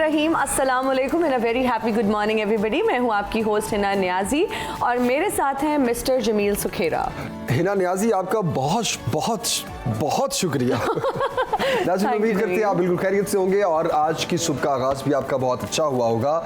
रहीम, अस्सलाम वालेकुम and a very happy good morning everybody. मैं हूं आपकी होस्ट हिना नियाजी और मेरे साथ हैं मिस्टर जमील सुखेरा। हिना नियाजी, आपका बहुत बहुत बहुत शुक्रिया। नाज़रीन, उम्मीद करते हैं आप बिल्कुल खैरियत से होंगे और आज की सुबह का आगाज़ भी आपका बहुत अच्छा हुआ होगा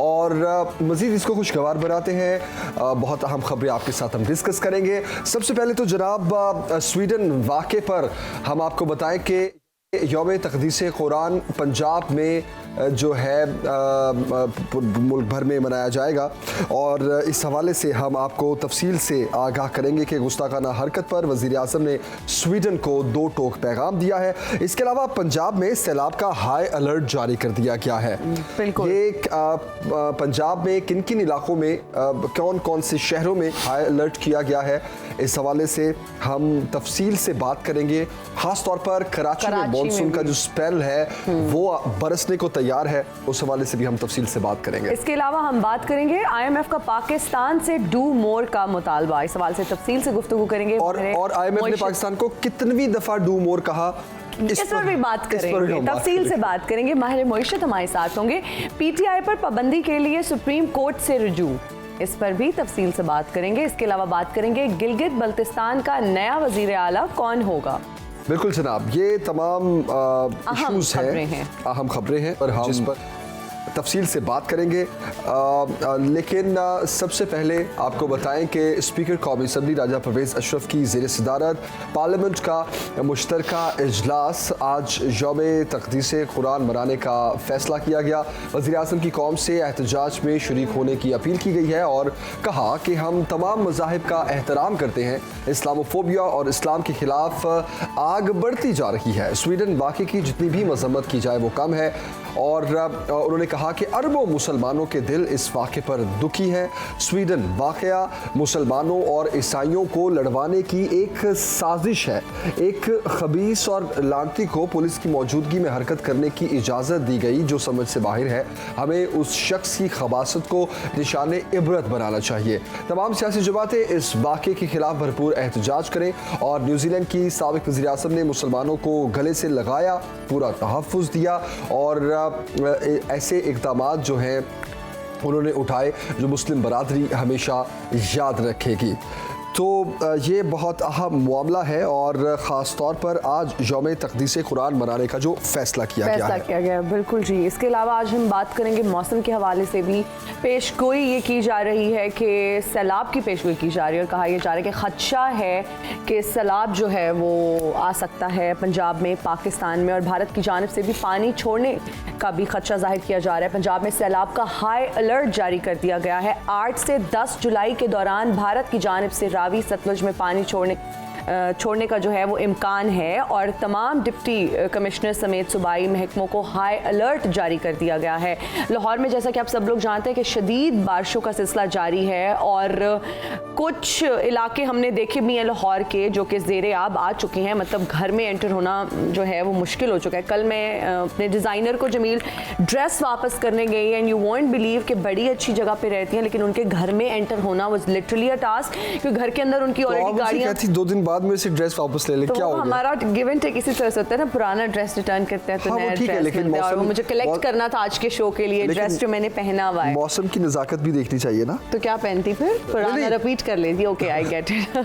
और मज़ीद इसको खुशगवार बनाते हैं। बहुत अहम खबरें आपके साथ हम डिस्कस करेंगे। सबसे पहले तो जनाब स्वीडन वाक़े पर हम आपको बताएं कि यौम तक़दीस कुरान पंजाब में जो है मुल्क भर में मनाया जाएगा और इस हवाले से हम आपको तफसील से आगाह करेंगे कि गुस्ताखाना हरकत पर वज़ीर आज़म ने स्वीडन को दो टोक पैगाम दिया है। इसके अलावा पंजाब में सैलाब का हाई अलर्ट जारी कर दिया गया है। ये पंजाब में किन किन इलाकों में कौन कौन से शहरों में हाई अलर्ट किया गया है, इस हवाले से हम तफसील से बात करेंगे। ख़ास तौर पर कराची में मॉनसून का जो स्पेल है वो बरसने को तैयार है, उस हवाले से भी हम तफसील से बात करेंगे। इसके अलावा हम बात करेंगे IMF का पाकिस्तान से डू मोर का मुतालबा, इस सवाल से तफसील से गुफ्तगू करेंगे। और IMF ने पाकिस्तान को कितनी दफा डू मोर कहा, इस पर भी बात करेंगे, तफसील से बात करेंगे। माहिर मईशत हमारे साथ होंगे। PTI पर पाबंदी के लिए सुप्रीम कोर्ट से रुजू, इस पर भी तफसील से बात करेंगे। इसके अलावा बात करेंगे गिलगित बल्तिस्तान का नया वजीर आला कौन होगा। बिल्कुल जनाब, ये तमाम इश्यूज हैं, अहम खबरें हैं और हम जिस पर तफसील से बात करेंगे। लेकिन सबसे पहले आपको बताएं कि स्पीकर कौमी असम्बली राजा परवेज़ अशरफ की ज़ेर सदारत पार्लियामेंट का मुश्तरका इजलास आज यौम तक़दीस कुरान मनाने का फ़ैसला किया गया। वज़ीर आज़म की कौम से एहतजाज में शरीक होने की अपील की गई है और कहा कि हम तमाम मज़ाहिब का एहतराम करते हैं। इस्लामोफोबिया और इस्लाम के ख़िलाफ़ आग बढ़ती जा रही है। स्वीडन वाक़े की जितनी भी मज़म्मत की जाए वो कम है और उन्होंने कहा कि अरबों मुसलमानों के दिल इस वाक़े पर दुखी हैं। स्वीडन वाक़या मुसलमानों और ईसाइयों को लड़वाने की एक साजिश है। एक खबीस और लानती को पुलिस की मौजूदगी में हरकत करने की इजाज़त दी गई जो समझ से बाहर है। हमें उस शख्स की खबासत को निशान इबरत बनाना चाहिए। तमाम सियासी जमातें इस वाक़े के ख़िलाफ़ भरपूर एहतजाज करें और न्यूजीलैंड की साबिक़ वज़ीर आज़म ने मुसलमानों को गले से लगाया, पूरा तहफ़्फ़ुज़ दिया और ऐसे इक़दामात जो हैं उन्होंने उठाए जो मुस्लिम बरादरी हमेशा याद रखेगी। तो ये बहुत अहम मामला है और ख़ास तौर पर आज यौम तक़दीस कुरान मनाने का जो फ़ैसला किया गया है। बिल्कुल जी। इसके अलावा आज हम बात करेंगे मौसम के हवाले से भी। पेशगोई ये की जा रही है कि सैलाब की पेशगोई की जा रही है और कहा यह जा रहा है कि ख़दशा है कि सैलाब जो है वो आ सकता है पंजाब में, पाकिस्तान में, और भारत की जानिब से भी पानी छोड़ने का भी खदशा जाहिर किया जा रहा है। पंजाब में सैलाब का हाई अलर्ट जारी कर दिया गया है। 8 से 10 जुलाई के दौरान भारत की जानिब से रावी सतलुज में पानी छोड़ने का जो है वो इम्कान है और तमाम डिप्टी कमिश्नर समेत सूबाई महकमों को हाई अलर्ट जारी कर दिया गया है। लाहौर में जैसा कि आप सब लोग जानते हैं कि शदीद बारिशों का सिलसिला जारी है और कुछ इलाके हमने देखे भी हैं लाहौर के जो कि ज़ेरे आब आ चुके हैं, मतलब घर में एंटर होना जो है वो मुश्किल हो चुका है। कल मैं अपने डिज़ाइनर को जमील ड्रेस वापस करने गई एंड यू वोंट बिलीव कि बड़ी अच्छी जगह पे रहती हैं लेकिन उनके घर में एंटर होना वाज लिटरली अ टास्क, क्योंकि घर के अंदर उनकी ऑलरेडी गाड़ियाँ 2 दिन बाद में से ड्रेस वापस ले ले, तो क्या हो गया? हमारा गिव एंड टेक इसी तरह से होता है ना, पुराना ड्रेस रिटर्न करते हैं तो नया ड्रेस मिलता है और वो मुझे कलेक्ट करना था आज के शो के लिए ड्रेस जो मैंने पहना हुआ है। मौसम की नज़ाकत भी देखनी चाहिए ना, तो क्या पहनती फिर, पुराना रिपीट कर लेती। Okay, I get it.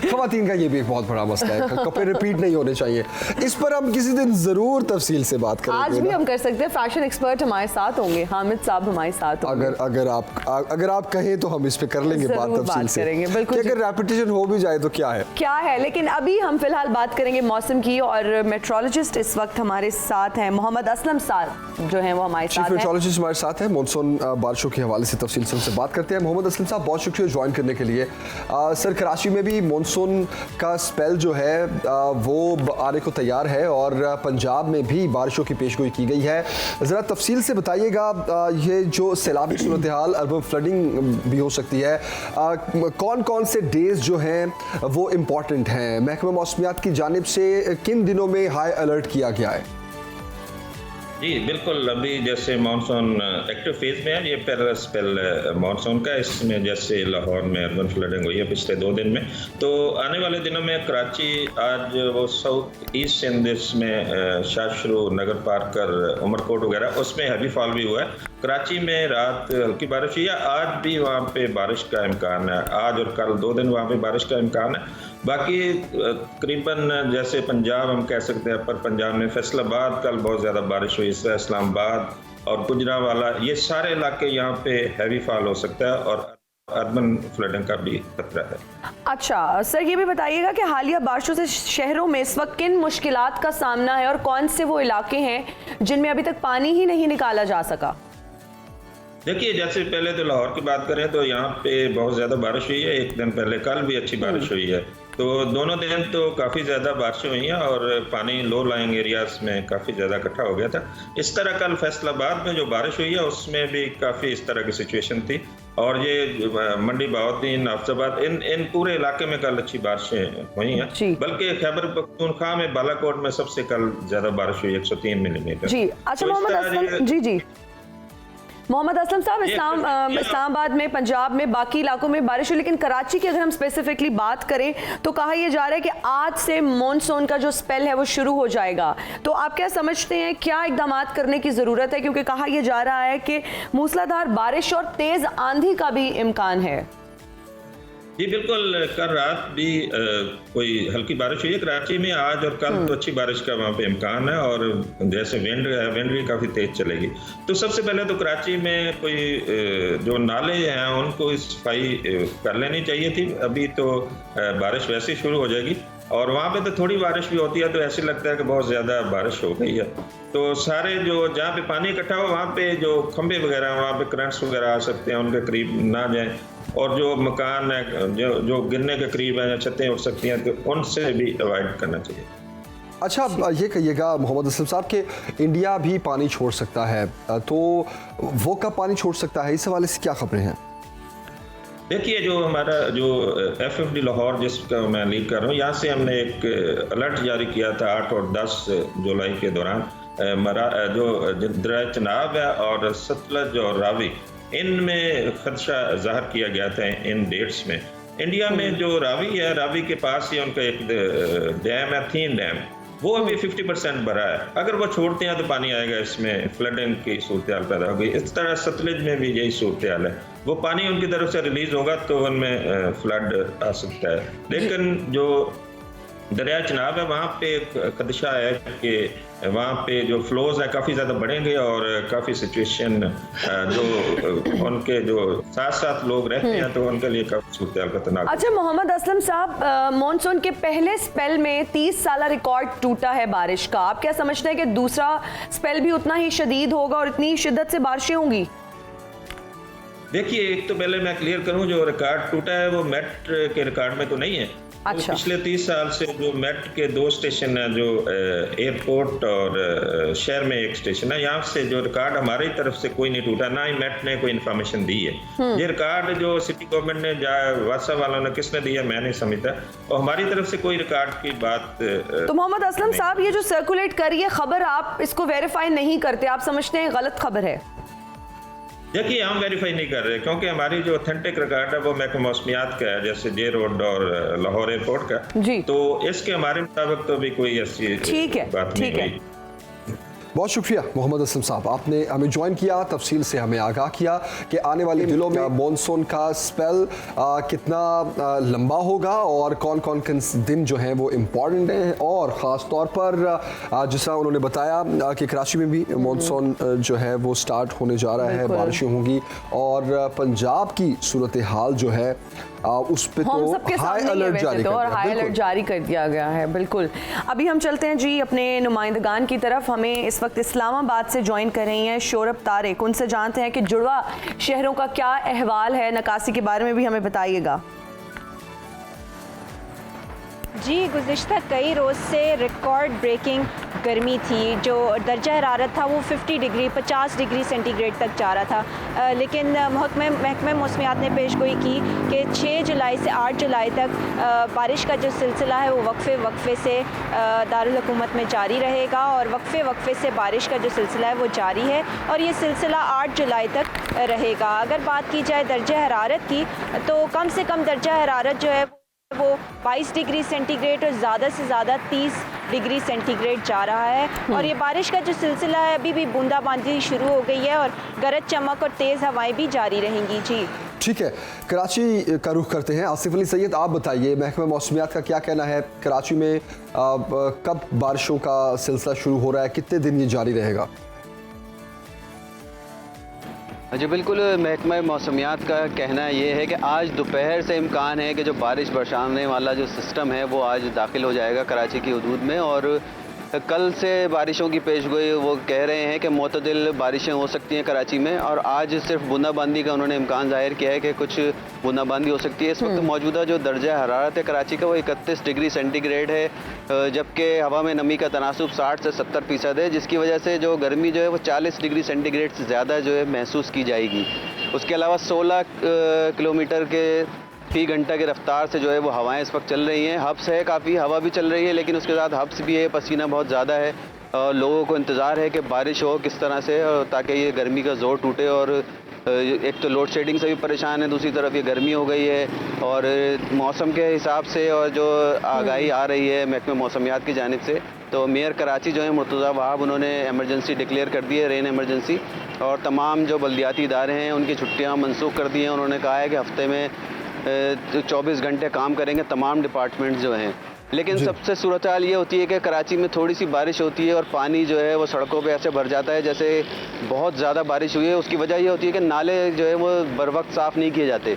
ख़वातीन का ये भी एक बहुत बड़ा मसला है, कपड़े रिपीट नहीं होने चाहिए। इस पर हम किसी दिन ज़रूर तफसील से बात करेंगे। आज भी हम कर सकते हैं, फैशन एक्सपर्ट हमारे साथ होंगे, हामिद साहब हमारे साथ होंगे। अगर आप कहें तो हम इस पे कर लेंगे बात तफसील से। बिल्कुल, अगर रेपिटेशन हो भी जाए तो क्या है, लेकिन अभी हम फिलहाल बात करेंगे मौसम की और मेट्रोलॉजिस्ट इस वक्त हमारे साथ हैं मोहम्मद असलम साहब जो हैं वो हमारे साथ हैं। मेट्रोलॉजिस्ट हमारे साथ हैं। मानसून बारिशों के हवाले से तफसील से बात करते हैं। मोहम्मद असलम साहब, बहुत शुक्रिया ज्वाइन करने के लिए। सर, कराची में भी मानसून का स्पेल जो है वो आने को तैयार है और पंजाब में भी बारिशों की पेशगोई की गई है। ज़रा तफसील से बताइएगा, ये जो सैलाबी सूरत हाल, अर्बन फ्लडिंग भी हो सकती है, कौन कौन से डेज जो हैं वो इम्पॉर्टेंट हैं? महकमा मौसमियात की जानिब से किन दिनों में हाई अलर्ट किया गया है? जी बिल्कुल, अभी जैसे मानसून एक्टिव फेज में है, ये पहला स्पेल मानसून का। इसमें जैसे लाहौर में अर्बन फ्लडिंग हुई है पिछले 2 दिन में, तो आने वाले दिनों में कराची आज वो साउथ ईस्ट सिंध में शाहशरू नगर पार कर उमरकोट वगैरह उसमें हैवी फॉल भी हुआ है। कराची में रात हल्की बारिश हुई है, आज भी वहाँ पे बारिश का इम्कान है। आज और कल 2 दिन वहाँ पे बारिश का इम्कान है। बाकी करीबन जैसे पंजाब हम कह सकते हैं, पर पंजाब में फैसलाबाद कल बहुत ज़्यादा बारिश हुई, इससे इस्लामाबाद और गुजरांवाला ये सारे इलाके यहाँ पे हैवी फॉल हो सकता है और अर्बन फ्लडिंग का भी खतरा है। अच्छा सर, ये भी बताइएगा कि हालिया बारिशों से शहरों में इस वक्त किन मुश्किलात का सामना है और कौन से वो इलाके हैं जिनमें अभी तक पानी ही नहीं निकाला जा सका? देखिए, जैसे पहले तो लाहौर की बात करें तो यहाँ पे बहुत ज़्यादा बारिश हुई है। एक दिन पहले कल भी अच्छी बारिश हुई है, तो दोनों दिन तो काफ़ी ज़्यादा बारिशें हुई हैं और पानी लो लाइंग एरियाज में काफ़ी ज़्यादा इकट्ठा हो गया था। इस तरह कल फैसलाबाद में जो बारिश हुई है उसमें भी काफ़ी इस तरह की सिचुएशन थी। और ये मंडी बहाउद्दीन अफजाबाद इन पूरे इलाके में कल अच्छी बारिशें हुई हैं। बल्कि खैबर पख्तूनख्वा में बालाकोट में सबसे कल ज़्यादा बारिश हुई 103 मिलीमीटर। जी अच्छा, मोहम्मद असलम साहब, इस्लामाबाद में, पंजाब में, बाकी इलाकों में बारिश हुई, लेकिन कराची की अगर हम स्पेसिफिकली बात करें तो कहा यह जा रहा है कि आज से मॉनसून का जो स्पेल है वो शुरू हो जाएगा। तो आप क्या समझते हैं, क्या इकदाम करने की ज़रूरत है? क्योंकि कहा यह जा रहा है कि मूसलाधार बारिश और तेज़ आंधी का भी इम्कान है। जी बिल्कुल, कल रात भी कोई हल्की बारिश हुई है कराची में। आज और कल तो अच्छी बारिश का वहाँ पे इम्कान है और जैसे विंड भी काफ़ी तेज चलेगी। तो सबसे पहले तो कराची में कोई जो नाले हैं उनको सफाई कर लेनी चाहिए थी। अभी तो बारिश वैसे ही शुरू हो जाएगी और वहाँ पे तो थोड़ी बारिश भी होती है तो ऐसे लगता है कि बहुत ज़्यादा बारिश हो गई है। तो सारे जो जहाँ पे पानी इकट्ठा हो वहाँ पे जो खंभे वगैरह, वहाँ पे करंट्स वगैरह आ सकते हैं, उनके करीब ना जाएं। और जो मकान है जो गिरने के करीब हैं, छतें उठ सकती हैं, तो उनसे भी अवॉइड करना चाहिए। अच्छा, ये कहिएगा मोहम्मद असलम साहब कि इंडिया भी पानी छोड़ सकता है, तो वो कब पानी छोड़ सकता है, इस हवाले से क्या खबरें हैं? देखिए, जो हमारा जो FFD लाहौर जिसका मैं लीड कर रहा हूँ, यहाँ से हमने एक अलर्ट जारी किया था 8 और 10 जुलाई के दौरान। जो दरिया चनाब है और सतलज और रावी, इनमें खदशा जाहिर किया गया था इन डेट्स में। इंडिया में जो रावी है, रावी के पास ही उनका एक डैम है, थीन डैम, वो अभी 50% भरा है। अगर वो छोड़ते हैं तो पानी आएगा, इसमें फ्लडिंग की सूरत हाल पैदा होगी। इस तरह सतलज में भी यही सूरत हाल है, वो पानी उनकी तरफ से रिलीज होगा तो उनमें फ्लड आ सकता है। लेकिन जो दरिया चनाब है वहाँ पे खदशा है कि वहाँ पे जो फ्लोज है काफ़ी ज़्यादा बढ़ेंगे और काफ़ी सिचुएशन जो उनके जो साथ साथ लोग रहते हैं तो उनके लिए काफ़ी सूरत हाल खतरनाक। अच्छा मोहम्मद असलम साहब, मॉनसून के पहले स्पेल में 30 साल रिकॉर्ड टूटा है बारिश का। आप क्या समझते हैं कि दूसरा स्पेल भी उतना ही शदीद होगा और इतनी शिद्दत से बारिशें होंगी? देखिए, एक तो पहले मैं क्लियर करूं, जो रिकॉर्ड टूटा है वो मेट के रिकॉर्ड में तो नहीं है। अच्छा। तो पिछले 30 साल से जो मेट के 2 स्टेशन हैं, जो एयरपोर्ट और शहर में एक स्टेशन है, यहाँ से जो रिकॉर्ड हमारी तरफ से कोई नहीं टूटा, ना ही मेट ने कोई इन्फॉर्मेशन दी है। ये रिकॉर्ड जो सिटी गवर्नमेंट ने वासा वालों ने किसने दिया मैं नहीं समझता, और हमारी तरफ से कोई रिकॉर्ड की बात। तो मोहम्मद असलम साहब, ये जो सर्कुलेट कर रही है खबर, आप इसको वेरीफाई नहीं करते, आप समझते हैं गलत खबर है? देखिए, हम वेरीफाई नहीं कर रहे क्योंकि हमारी जो ऑथेंटिक रिकॉर्ड है वो महकमा मौसमियात का है, जैसे जे रोड और लाहौर एयरपोर्ट का जी। तो इसके हमारे मुताबिक तो भी कोई ऐसी बात नहीं हुई। बहुत शुक्रिया मोहम्मद असलम साहब, आपने हमें ज्वाइन किया, तफसील से हमें आगाह किया कि आने वाले दिनों में मॉनसून का स्पेल कितना लंबा होगा और कौन कौन दिन जो हैं वो इम्पॉर्टेंट हैं। और ख़ास तौर पर जिस तरह उन्होंने बताया कि कराची में भी मॉनसून जो है वो स्टार्ट होने जा रहा है, बारिशें होंगी और पंजाब की सूरत हाल जो है उस पे तो हाई अलर्ट जारी कर दिया गया है। बिल्कुल, अभी हम चलते हैं जी अपने नुमाइंदगान की तरफ। हमें इस वक्त इस्लामाबाद से ज्वाइन कर रही हैं शोरब तारिक, उनसे जानते हैं कि जुड़वा शहरों का क्या अहवाल है, नकासी के बारे में भी हमें बताइएगा। जी, गुज़िश्ता कई रोज़ से रिकॉर्ड ब्रेकिंग गर्मी थी। जो दर्जा हरारत था वो 50 डिग्री 50 डिग्री सेंटीग्रेड तक जा रहा था, लेकिन महकमा मौसमियात ने पेशगोई की कि 6 जुलाई से 8 जुलाई तक बारिश का जो सिलसिला है वो वक्फे से दारुल हुकूमत में जारी रहेगा और वक्फे से बारिश का जो सिलसिला है वो जारी है और ये सिलसिला 8 जुलाई तक रहेगा। अगर बात की जाए दर्जा हरारत की तो कम से कम दर्जा हरारत जो है वो 22 डिग्री सेंटीग्रेड और ज़्यादा से ज़्यादा 30 डिग्री सेंटीग्रेड जा रहा है और ये बारिश का जो सिलसिला है अभी भी बूंदाबांदी शुरू हो गई है और गरज चमक और तेज़ हवाएं भी जारी रहेंगी। जी ठीक है, कराची का रुख करते हैं। आसिफ अली सैयद, आप बताइए महकमा मौसमियात का क्या कहना है? कराची में कब बारिशों का सिलसिला शुरू हो रहा है, कितने दिन ये जारी रहेगा? जी बिल्कुल, महकमा मौसमियात का कहना ये है कि आज दोपहर से इम्कान है कि जो बारिश बरसाने वाला जो सिस्टम है वो आज दाखिल हो जाएगा कराची की हदूद में और कल से बारिशों की पेशगोई वो कह रहे हैं कि मुतदिल बारिशें हो सकती हैं कराची में और आज सिर्फ बूंदाबांदी का उन्होंने इम्कान जाहिर किया है कि कुछ बूंदाबांदी हो सकती है। इस वक्त मौजूदा जो दर्जा हरारत है कराची का वो 31 डिग्री सेंटीग्रेड है, जबकि हवा में नमी का तनासुब 60 से 70% है, जिसकी वजह से जो गर्मी जो है वो 40 डिग्री सेंटीग्रेड से ज़्यादा जो है महसूस की जाएगी। उसके अलावा 16 किलोमीटर के फी घंटा की रफ्तार से जो है वो हवाएं इस वक्त चल रही हैं। हब्स है, काफ़ी हवा भी चल रही है, लेकिन उसके साथ हब्स भी है, पसीना बहुत ज़्यादा है। लोगों को इंतज़ार है कि बारिश हो किस तरह से ताकि ये गर्मी का ज़ोर टूटे और एक तो लोड शेडिंग से भी परेशान है, दूसरी तरफ ये गर्मी हो गई है और मौसम के हिसाब से और जो आगाही आ रही है महकमे मौसमियात की जानिब से, तो मेयर कराची जो है मुर्तज़ा वहाब उन्होंने एमरजेंसी डिक्लेयर कर दी है, रेन एमरजेंसी, और तमाम जो बल्दियाती इदारे हैं उनकी छुट्टियाँ मनसूख कर दी हैं। उन्होंने कहा है कि हफ्ते में 24 घंटे काम करेंगे तमाम डिपार्टमेंट्स जो हैं। लेकिन सबसे सूरत हाल ये होती है कि कराची में थोड़ी सी बारिश होती है और पानी जो है वो सड़कों पे ऐसे भर जाता है जैसे बहुत ज़्यादा बारिश हुई है। उसकी वजह ये होती है कि नाले जो है वो बर वक्त साफ़ नहीं किए जाते।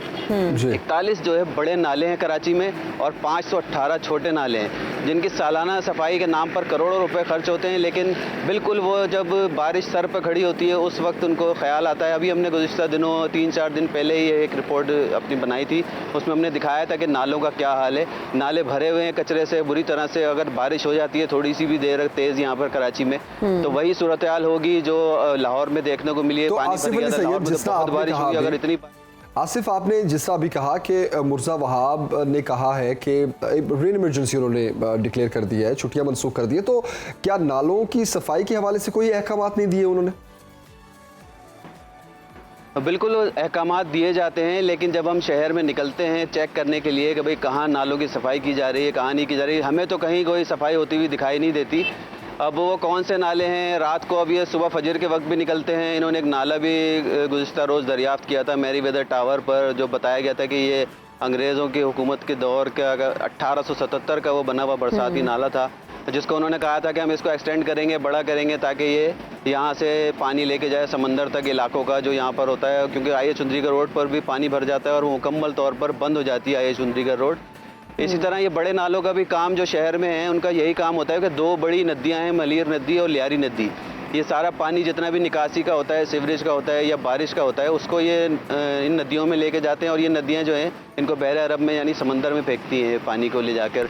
41 जो है बड़े नाले हैं कराची में और 518 छोटे नाले हैं जिनकी सालाना सफाई के नाम पर करोड़ों रुपए खर्च होते हैं, लेकिन बिल्कुल वो जब बारिश सर पर खड़ी होती है उस वक्त उनको ख्याल आता है। अभी हमने गुज़िश्ता दिनों 3-4 दिन पहले ही एक रिपोर्ट अपनी बनाई थी, उसमें हमने दिखाया था कि नालों का क्या हाल है। नाले भरे हुए हैं कचरे से बुरी तरह से, अगर बारिश हो जाती है थोड़ी सी भी देर तेज़ यहाँ पर कराची में तो वही सूरत हाल होगी जो लाहौर में देखने को मिली है। तो पानी भर गया था लाहौर में, तो बहुत बारिश हुई। अगर इतनी आसिफ, आपने जिस तरह अभी कहा कि मुर्तज़ा वहाब ने कहा है कि रेन इमरजेंसी उन्होंने डिक्लेयर कर दी है, छुट्टियां मनसूख कर दी है, तो क्या नालों की सफाई के हवाले से कोई अहकाम नहीं दिए उन्होंने? बिल्कुल अहकामात दिए जाते हैं, लेकिन जब हम शहर में निकलते हैं चेक करने के लिए कि भाई कहाँ नालों की सफाई की जा रही है कहाँ नहीं की जा रही है, हमें तो कहीं कोई सफाई होती हुई दिखाई नहीं देती। अब वो कौन से नाले हैं, रात को अब ये सुबह फजर के वक्त भी निकलते हैं। इन्होंने एक नाला भी गुज़िश्ता रोज़ दरियाफ़्त किया था मैरी वेदर टावर पर, जो बताया गया था कि ये अंग्रेज़ों की हुकूमत के दौर का 1877 का वो बना हुआ बरसाती नाला था, जिसको उन्होंने कहा था कि हम इसको एक्सटेंड करेंगे, बड़ा करेंगे ताकि ये यहाँ से पानी लेके जाए समंदर तक इलाकों का जो यहाँ पर होता है, क्योंकि आई चुंदरीगढ़ रोड पर भी पानी भर जाता है और वो मुकम्मल तौर पर बंद हो जाती है आई चुंदरीगढ़ रोड। इसी तरह ये बड़े नालों का भी काम जो शहर में है उनका यही काम होता है कि 2 बड़ी नदियाँ हैं, मलीर नदी और लियारी नदी। ये सारा पानी जितना भी निकासी का होता है, सीवरेज का होता है या बारिश का होता है, उसको ये इन नदियों में लेके जाते हैं और ये नदियाँ जो हैं इनको बहरे अरब में यानी समंदर में फेंकती हैं पानी को ले जाकर।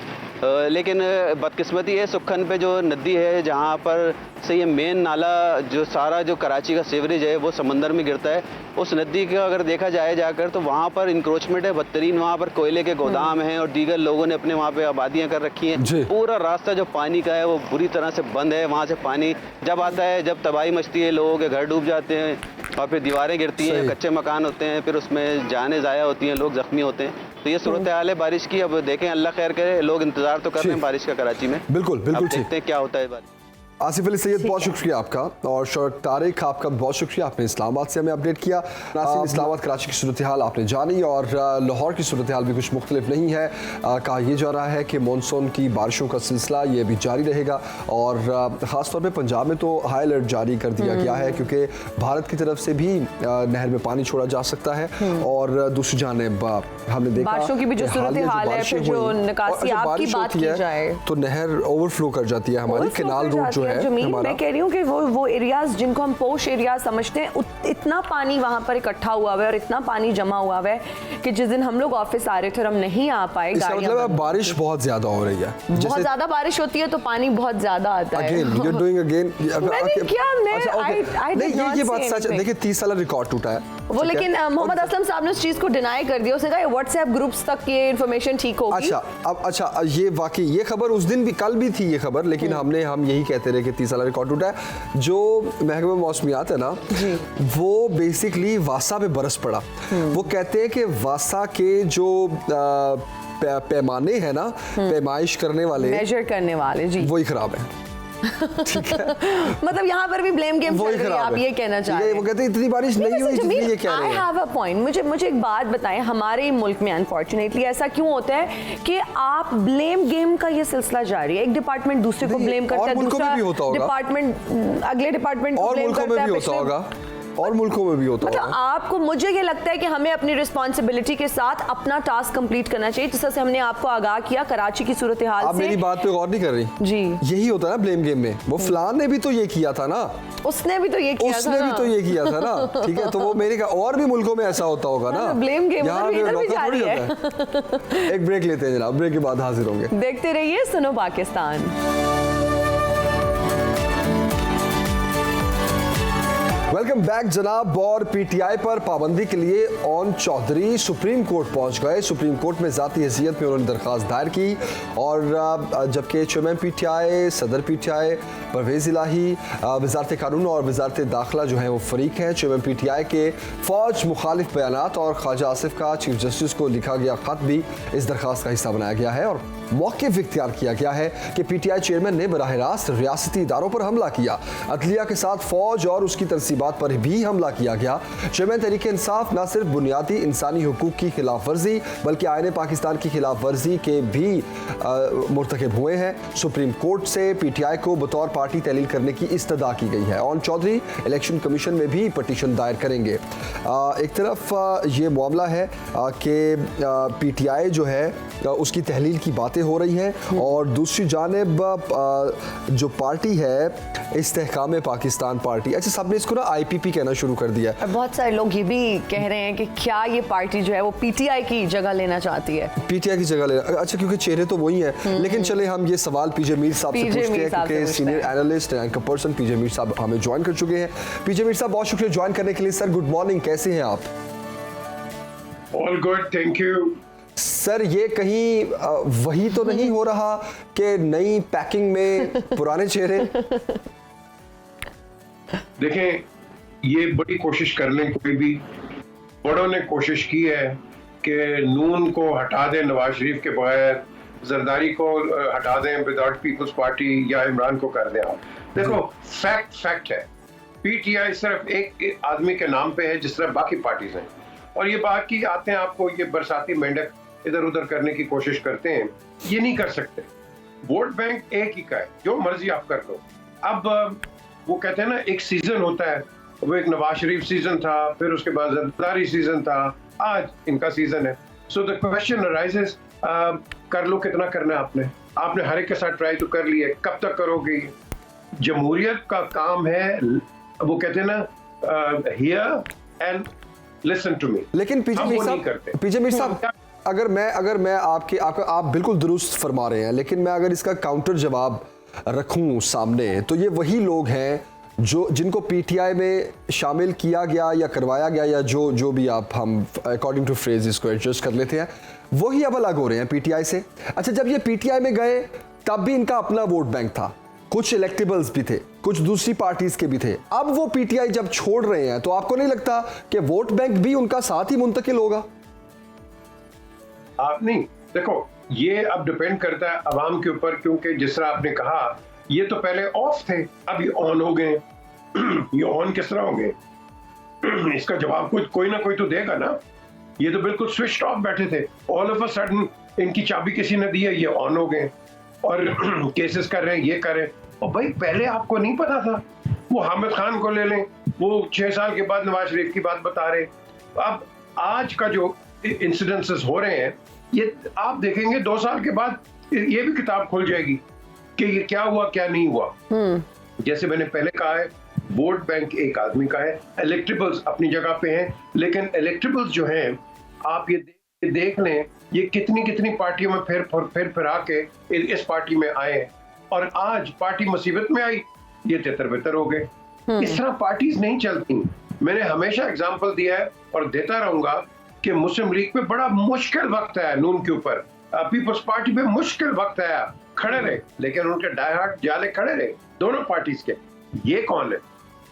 लेकिन बदकिस्मती है, सुखन पे जो नदी है जहाँ पर से ये मेन नाला जो सारा जो कराची का सीवरेज है वो समंदर में गिरता है, उस नदी का अगर देखा जाए जाकर तो वहाँ पर इंक्रोचमेंट है बदतरीन। वहाँ पर कोयले के गोदाम हैं और दीगर लोगों ने अपने वहाँ पे आबादियाँ कर रखी हैं। पूरा रास्ता जो पानी का है वो बुरी तरह से बंद है। वहाँ से पानी जब आता है, जब तबाही मचती है, लोगों के घर डूब जाते हैं और फिर दीवारें गिरती हैं, कच्चे मकान होते हैं, फिर उसमें जानें ज़ाया होती हैं, लोग ज़ख्मी होते हैं। तो ये सूरत हाल है बारिश की। अब देखें, अल्लाह खैर करे, लोग इंतजार तो कर रहे हैं बारिश का कराची में। बिल्कुल बिल्कुल, देखते हैं क्या होता है बारिश। आसिफ अली सैयद, बहुत शुक्रिया आपका, और शौकत तारिक आपका बहुत शुक्रिया, आपने इस्लामाबाद से हमें अपडेट किया। इस्लामाबाद कराची की सूरत हाल आपने जानी और लाहौर की सूरत हाल भी कुछ मुख्तलिफ नहीं है। कहा यह जा रहा है कि मानसून की बारिशों का सिलसिला ये भी जारी रहेगा और ख़ास तौर पे पंजाब में तो हाई अलर्ट जारी कर दिया गया है, क्योंकि भारत की तरफ से भी नहर में पानी छोड़ा जा सकता है और दूसरी जानिब हमने देखा बारिशों की भी जो सूरत हाल है, फिर जो निकासी आपकी बात की जाए तो नहर ओवरफ्लो कर जाती है, हमारी केनाल रोड जो है जमीन, हमारा। मैं कह रही हूँ कि वो एरियाज जिनको हम पोश एरिया समझते हैं, इतना पानी वहाँ पर इकट्ठा हुआ हुआ है और इतना पानी जमा हुआ हुआ है कि जिस दिन हम लोग ऑफिस आ रहे थे और हम नहीं आ पाए, इसका गाड़ियाँ मतलब बंद बारिश बहुत ज्यादा हो रही है, बहुत ज्यादा बारिश होती है तो पानी बहुत ज्यादा आता है। Again you are doing again. मैंने क्या, मैं नहीं, ये बात सच है। देखिए 30 साल रिकॉर्ड टूटा है वो, लेकिन मोहम्मद असलम साहब ने उस चीज को डिनाई कर दिया। उसने कहा व्हाट्सएप ग्रुप्स तक ये इन्फॉर्मेशन ठीक होगी। अच्छा ये वाकई ये खबर उस दिन भी, कल भी थी ये खबर, लेकिन हम यही कहते रहे कि 30 साल रिकॉर्ड टूटा है। जो महकमा मौसमियात है ना, वो बेसिकली वासा पे बरस पड़ा। वो कहते हैं कि वासा के जो पैमाने हैं ना, पैमाइश करने वाले, मेजर करने वाले, जी, वही खराब है। ठीक है, मतलब यहाँ पर भी ब्लेम गेम चल रही है, आप ये कहना चाह रहे हैं। वो कहते हैं इतनी बारिश नहीं हुई जितनी ये कह रहे हैं। I have a point। मुझे एक बात बताएं, हमारे मुल्क में अनफॉर्चुनेटली ऐसा क्यों होता है कि आप ब्लेम गेम का ये सिलसिला जारी है, एक डिपार्टमेंट दूसरे को ब्लेम करता है, दूसरा डिपार्टमेंट अगले डिपार्टमेंट को ब्लेम करता है, और मुल्कों में भी होता होगा। मतलब आपको, मुझे ये लगता है कि हमें अपनी रिस्पॉन्सिबिलिटी के साथ अपना टास्क कंप्लीट करना चाहिए। जिस तरह से हमने आपको आगाह किया कराची की सूरत हाल से। आप मेरी बात पे गौर नहीं कर रही जी। यही होता है ना ब्लेम गेम में। वो फलान ने भी तो ये किया था ना, उसने भी तो ये किया था ना। ठीक है, तो वो मेरे का और भी मुल्कों में ऐसा होता होगा ना। ब्लेम गेम इधर भी जारी है। एक ब्रेक लेते हैं जनाब, ब्रेक के बाद हाजिर होंगे। देखते रहिए सुनो पाकिस्तान। वेलकम बैक जनाब। और पीटीआई पर पाबंदी के लिए ओन चौधरी सुप्रीम कोर्ट पहुंच गए। सुप्रीम कोर्ट में ज़ाती हैसियत में उन्होंने दरख्वास्त दायर की, और जबकि चेयरमैन पीटीआई, सदर पीटीआई परवेज़ इलाही, वजारत कानून और वजारत दाखिला जो है वो फरीक हैं। चेयरमैन पीटीआई के फ़ौज मुखालिफ बयानात और ख्वाजा आसिफ का चीफ जस्टिस को लिखा गया ख़त भी इस दरख्वास्त का हिस्सा बनाया गया है, और मौक़िफ़ इख्तियार किया गया है कि पीटीआई चेयरमैन ने बराह रास्त रियासती इदारों पर हमला किया। अदलिया के साथ फ़ौज और उसकी तनसीबात पर भी हमला किया गया। चेयरमैन तहरीक इंसाफ न सिर्फ बुनियादी इंसानी हुकूक की खिलाफ वर्जी बल्कि आईन पाकिस्तान की खिलाफ वर्जी के भी मुर्तकिब हुए हैं। सुप्रीम कोर्ट से पीटीआई को बतौर पार्टी तहलील करने की इस्तदा की गई है। ओन चौधरी इलेक्शन कमीशन में भी पटिशन दायर करेंगे। एक तरफ ये मामला है कि पीटीआई जो है उसकी तहलील की बातें हो रही हैं, और दूसरी जानिब जो पार्टी है इस्तेहकाम पाकिस्तान पार्टी, अच्छा सबने इसको ना आईपीपी कहना शुरू कर दिया है। बहुत सारे लोग ये भी कह रहे हैं कि क्या ये पार्टी जो है वो पीटीआई की जगह लेना चाहती है। पीटीआई की जगह लेना, अच्छा क्योंकि चेहरे तो वही हैं। लेकिन चले हम ये सवाल पीजे मीर साहब से पूछते हैं, क्योंकि सीनियर एनालिस्ट एंकर पर्सन पीजे मीर साहब हमें ज्वाइन कर चुके हैं। पीजे मीर साहब बहुत शुक्रिया ज्वाइन करने के लिए। सर गुड मॉर्निंग, कैसे हैं आप? All good, thank you. Sir ये कहीं वही तो नहीं हो रहा कि नई पैकिंग में पुराने चेहरे? देखें, ये बड़ी कोशिश कर लें, कोई भी बड़ों ने कोशिश की है कि नून को हटा दें नवाज शरीफ के बगैर, जरदारी को हटा दें विदाउट पीपल्स पार्टी, या इमरान को कर दें। आप देखो, फैक्ट है, पीटीआई सिर्फ एक आदमी के नाम पे है जिस तरह बाकी पार्टीज हैं। और ये बाकी आते हैं आपको ये बरसाती मेंढक इधर उधर करने की कोशिश करते हैं, ये नहीं कर सकते। वोट बैंक एक ही का है, जो मर्जी आप कर दो। अब वो कहते हैं ना, एक सीजन होता है, वो एक नवाज शरीफ सीजन था, फिर उसके बाद जरदारी सीजन था, आज इनका सीजन है। सो द क्वेश्चन अराइजेस, कर लो, कितना करना है आपने हर एक के साथ ट्राई तो कर लिया, कब तक करोगे? जमहूरियत का काम है, वो कहते हैं ना, here and listen to me. लेकिन पीजे मीर साहब अगर मैं आप बिल्कुल दुरुस्त फरमा रहे हैं, लेकिन मैं अगर इसका काउंटर जवाब रखूं सामने, तो ये वही लोग हैं जिनको पीटीआई में शामिल किया गया या करवाया गया, या जो भी आप हम अकॉर्डिंग टू फ्रेज इसको एडजस्ट कर लेते हैं, वही अब अलग हो रहे हैं पीटीआई से। अच्छा, जब ये पीटीआई में गए तब भी इनका अपना वोट बैंक था, कुछ इलेक्टेबल्स भी थे, कुछ दूसरी पार्टीज के भी थे। अब वो पीटीआई जब छोड़ रहे हैं तो आपको नहीं लगता कि वोट बैंक भी उनका साथ ही मुंतकिल होगा? आप नहीं, देखो ये अब डिपेंड करता है अवाम के ऊपर, क्योंकि जिस तरह आपने कहा ये तो पहले ऑफ थे, अब ये ऑन हो गए। ये ऑन किस तरह होंगे? इसका जवाब कोई ना कोई तो देगा ना। ये तो बिल्कुल स्विच ऑफ बैठे थे, ऑल ऑफ अ सडन इनकी चाबी किसी ने दी है, ये ऑन हो गए और केसेस कर रहे हैं, ये कर रहे हैं। और भाई पहले आपको नहीं पता था? वो हामिद खान को ले लें, वो 6 साल के बाद नवाज शरीफ की बात बता रहे। अब आज का जो इंसिडेंसेस हो रहे हैं, ये आप देखेंगे 2 साल के बाद ये भी किताब खुल जाएगी कि ये क्या हुआ क्या नहीं हुआ। जैसे मैंने पहले कहा है, वोट बैंक एक आदमी का है, इलेक्टेबल्स अपनी जगह पे हैं, लेकिन इलेक्टेबल्स जो हैं, आप ये देख लें, ये कितनी पार्टियों में फिर आके इस पार्टी में आए, और आज पार्टी मुसीबत में आई, ये तितर-बितर हो गए। इस तरह पार्टीज नहीं चलती। मैंने हमेशा एग्जाम्पल दिया है और देता रहूंगा कि मुस्लिम लीग पे बड़ा मुश्किल वक्त आया, नून के ऊपर, पीपल्स पार्टी पे मुश्किल वक्त आया, खड़े रहे, लेकिन उनके डाई हार्ट जाले खड़े रहे दोनों पार्टीज के। ये कौन है?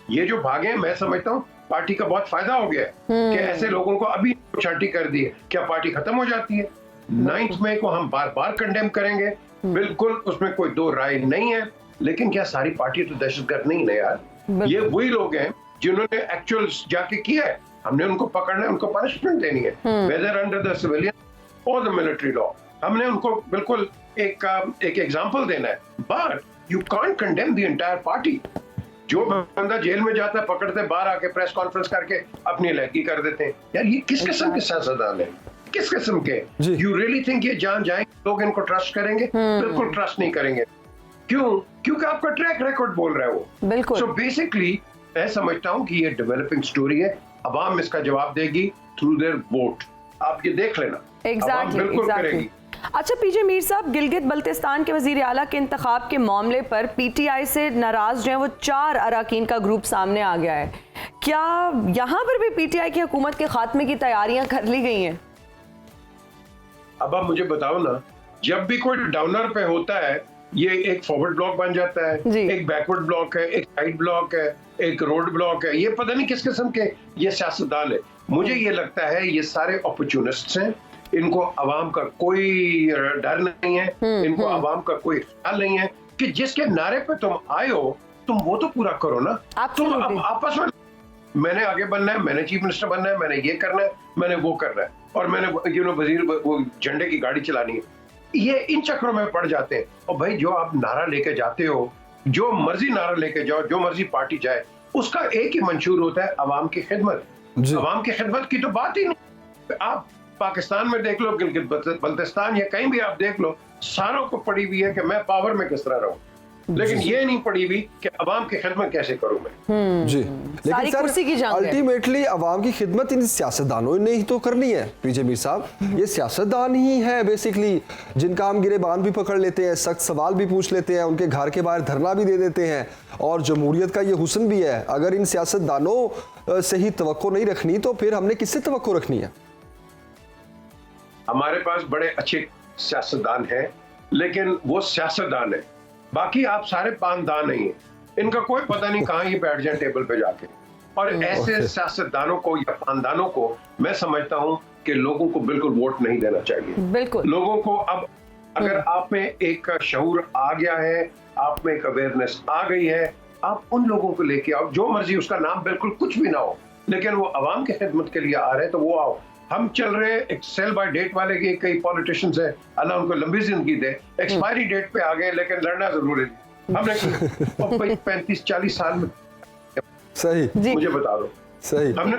ये जो भागे हैं, मैं समझता हूँ पार्टी का बहुत फायदा हो गया है कि ऐसे लोगों को अभी छांटी कर दी है। क्या पार्टी खत्म हो जाती है? 9 मई को हम बार बार कंडेम करेंगे, बिल्कुल, उसमें कोई दो राय नहीं है, लेकिन क्या सारी पार्टी तो दहशतगर्द नहीं है यार। ये वही लोग हैं जिन्होंने एक्चुअल जाके किया है, हमने उनको पकड़ना है, उनको पनिशमेंट देनी है, वेदर अंडर द सिविलियन और द मिलिट्री लॉ, हमने उनको बिल्कुल एक एग्जांपल देना है। But you can't condemn the entire party. जो बंदा जेल में जाता है, पकड़ते बाहर आके प्रेस कॉन्फ्रेंस करके अपनी अलहदगी कर देते हैं। यार ये किस किस्म के सियासतदान है? किस किस्म के? यू रियली थिंक ये जान जाएंगे लोग इनको ट्रस्ट करेंगे? बिल्कुल ट्रस्ट नहीं करेंगे। क्यों? क्योंकि आपका ट्रैक रिकॉर्ड बोल रहा है वो। बिल्कुल। सो बेसिकली मैं समझता हूँ कि ये डेवलपिंग स्टोरी है, अवाम इसका जवाब देगी थ्रू देयर वोट। आप ये देख लेना, बिल्कुल करेगी। अच्छा पीजे मीर साहब, गिलगित बल्तिस्तान के वजीर आला के इंतखाब के मामले पर पीटीआई से नाराज जो है वो 4 अराकीन का ग्रुप सामने आ गया है। क्या यहाँ पर भी पीटीआई की हुकूमत के खात्मे की तैयारियां कर ली गई हैं? अब आप मुझे बताओ ना, जब भी कोई डाउनर पे होता है, ये एक फॉरवर्ड ब्लॉक बन जाता है, एक बैकवर्ड ब्लॉक है, एक साइड ब्लॉक है, एक रोड ब्लॉक है। ये पता नहीं किस किस्म के ये सियासतदान है। मुझे ये लगता है ये सारे अपॉर्चुनिस्ट्स हैं, इनको अवाम का कोई डर नहीं है, इनको अवाम का कोई ख्याल नहीं है कि जिसके नारे पे तुम आए हो तुम वो तो पूरा करो ना। तुम आपस में, मैंने आगे बनना है, मैंने चीफ मिनिस्टर बनना है, मैंने ये करना है, मैंने वो करना है, और मैंने वजीर वो झंडे की गाड़ी चलानी है, ये इन चक्रों में पड़ जाते हैं। और भाई जो आप नारा लेके जाते हो, जो मर्जी नारा लेके जाओ, जो मर्जी पार्टी जाए, उसका एक ही मंशूर होता है, अवाम की खिदमत। अवाम की खिदमत की तो बात ही नहीं। आप पाकिस्तान में देख लो, गिलगित बल्तिस्तान या कहीं भी आप देख लो, सारों को पड़ी हुई है कि मैं पावर में किस तरह रहूं, लेकिन ये नहीं पड़ी हुई कि अवाम की खिदमत कैसे करूं मैं। जी, लेकिन सर अल्टीमेटली अवाम की खिदमत इन सियासतदानों ने ही तो करनी है। पीजे मीर साहब, ये सियासतदान ही है बेसिकली जिनका हम गिरेबान भी पकड़ लेते हैं, सख्त सवाल भी पूछ लेते हैं, उनके घर के बाहर धरना भी दे देते हैं, और जमहूरियत का ये हुस्न भी है। अगर इन सियासतदानों से ही तवक्को नहीं रखनी तो फिर हमने किससे तवक्को रखनी है? हमारे पास बड़े अच्छे सियासतदान हैं, लेकिन वो सियासतदान है, बाकी आप सारे पानदान नहीं है। इनका कोई पता नहीं कहाँ ये बैठ जाए टेबल पे जाके। और ऐसे सियासतदानों को या पानदानों को मैं समझता हूँ कि लोगों को बिल्कुल वोट नहीं देना चाहिए। बिल्कुल। लोगों को अब अगर आप में एक शऊर आ गया है, आप में एक अवेयरनेस आ गई है, आप उन लोगों को लेके आओ, जो मर्जी उसका नाम बिल्कुल कुछ भी ना हो, लेकिन वो अवाम की खिदमत के लिए आ रहे हैं तो वो आओ। हम चल रहे एक सेल बाय डेट वाले के कई पॉलिटिशियंस हैं, अल्लाह उनको लंबी जिंदगी दे, एक्सपायरी डेट पे आ गए, लेकिन लड़ना जरूर है। हमने 35-40 साल में सही मुझे बता दो, सही हमने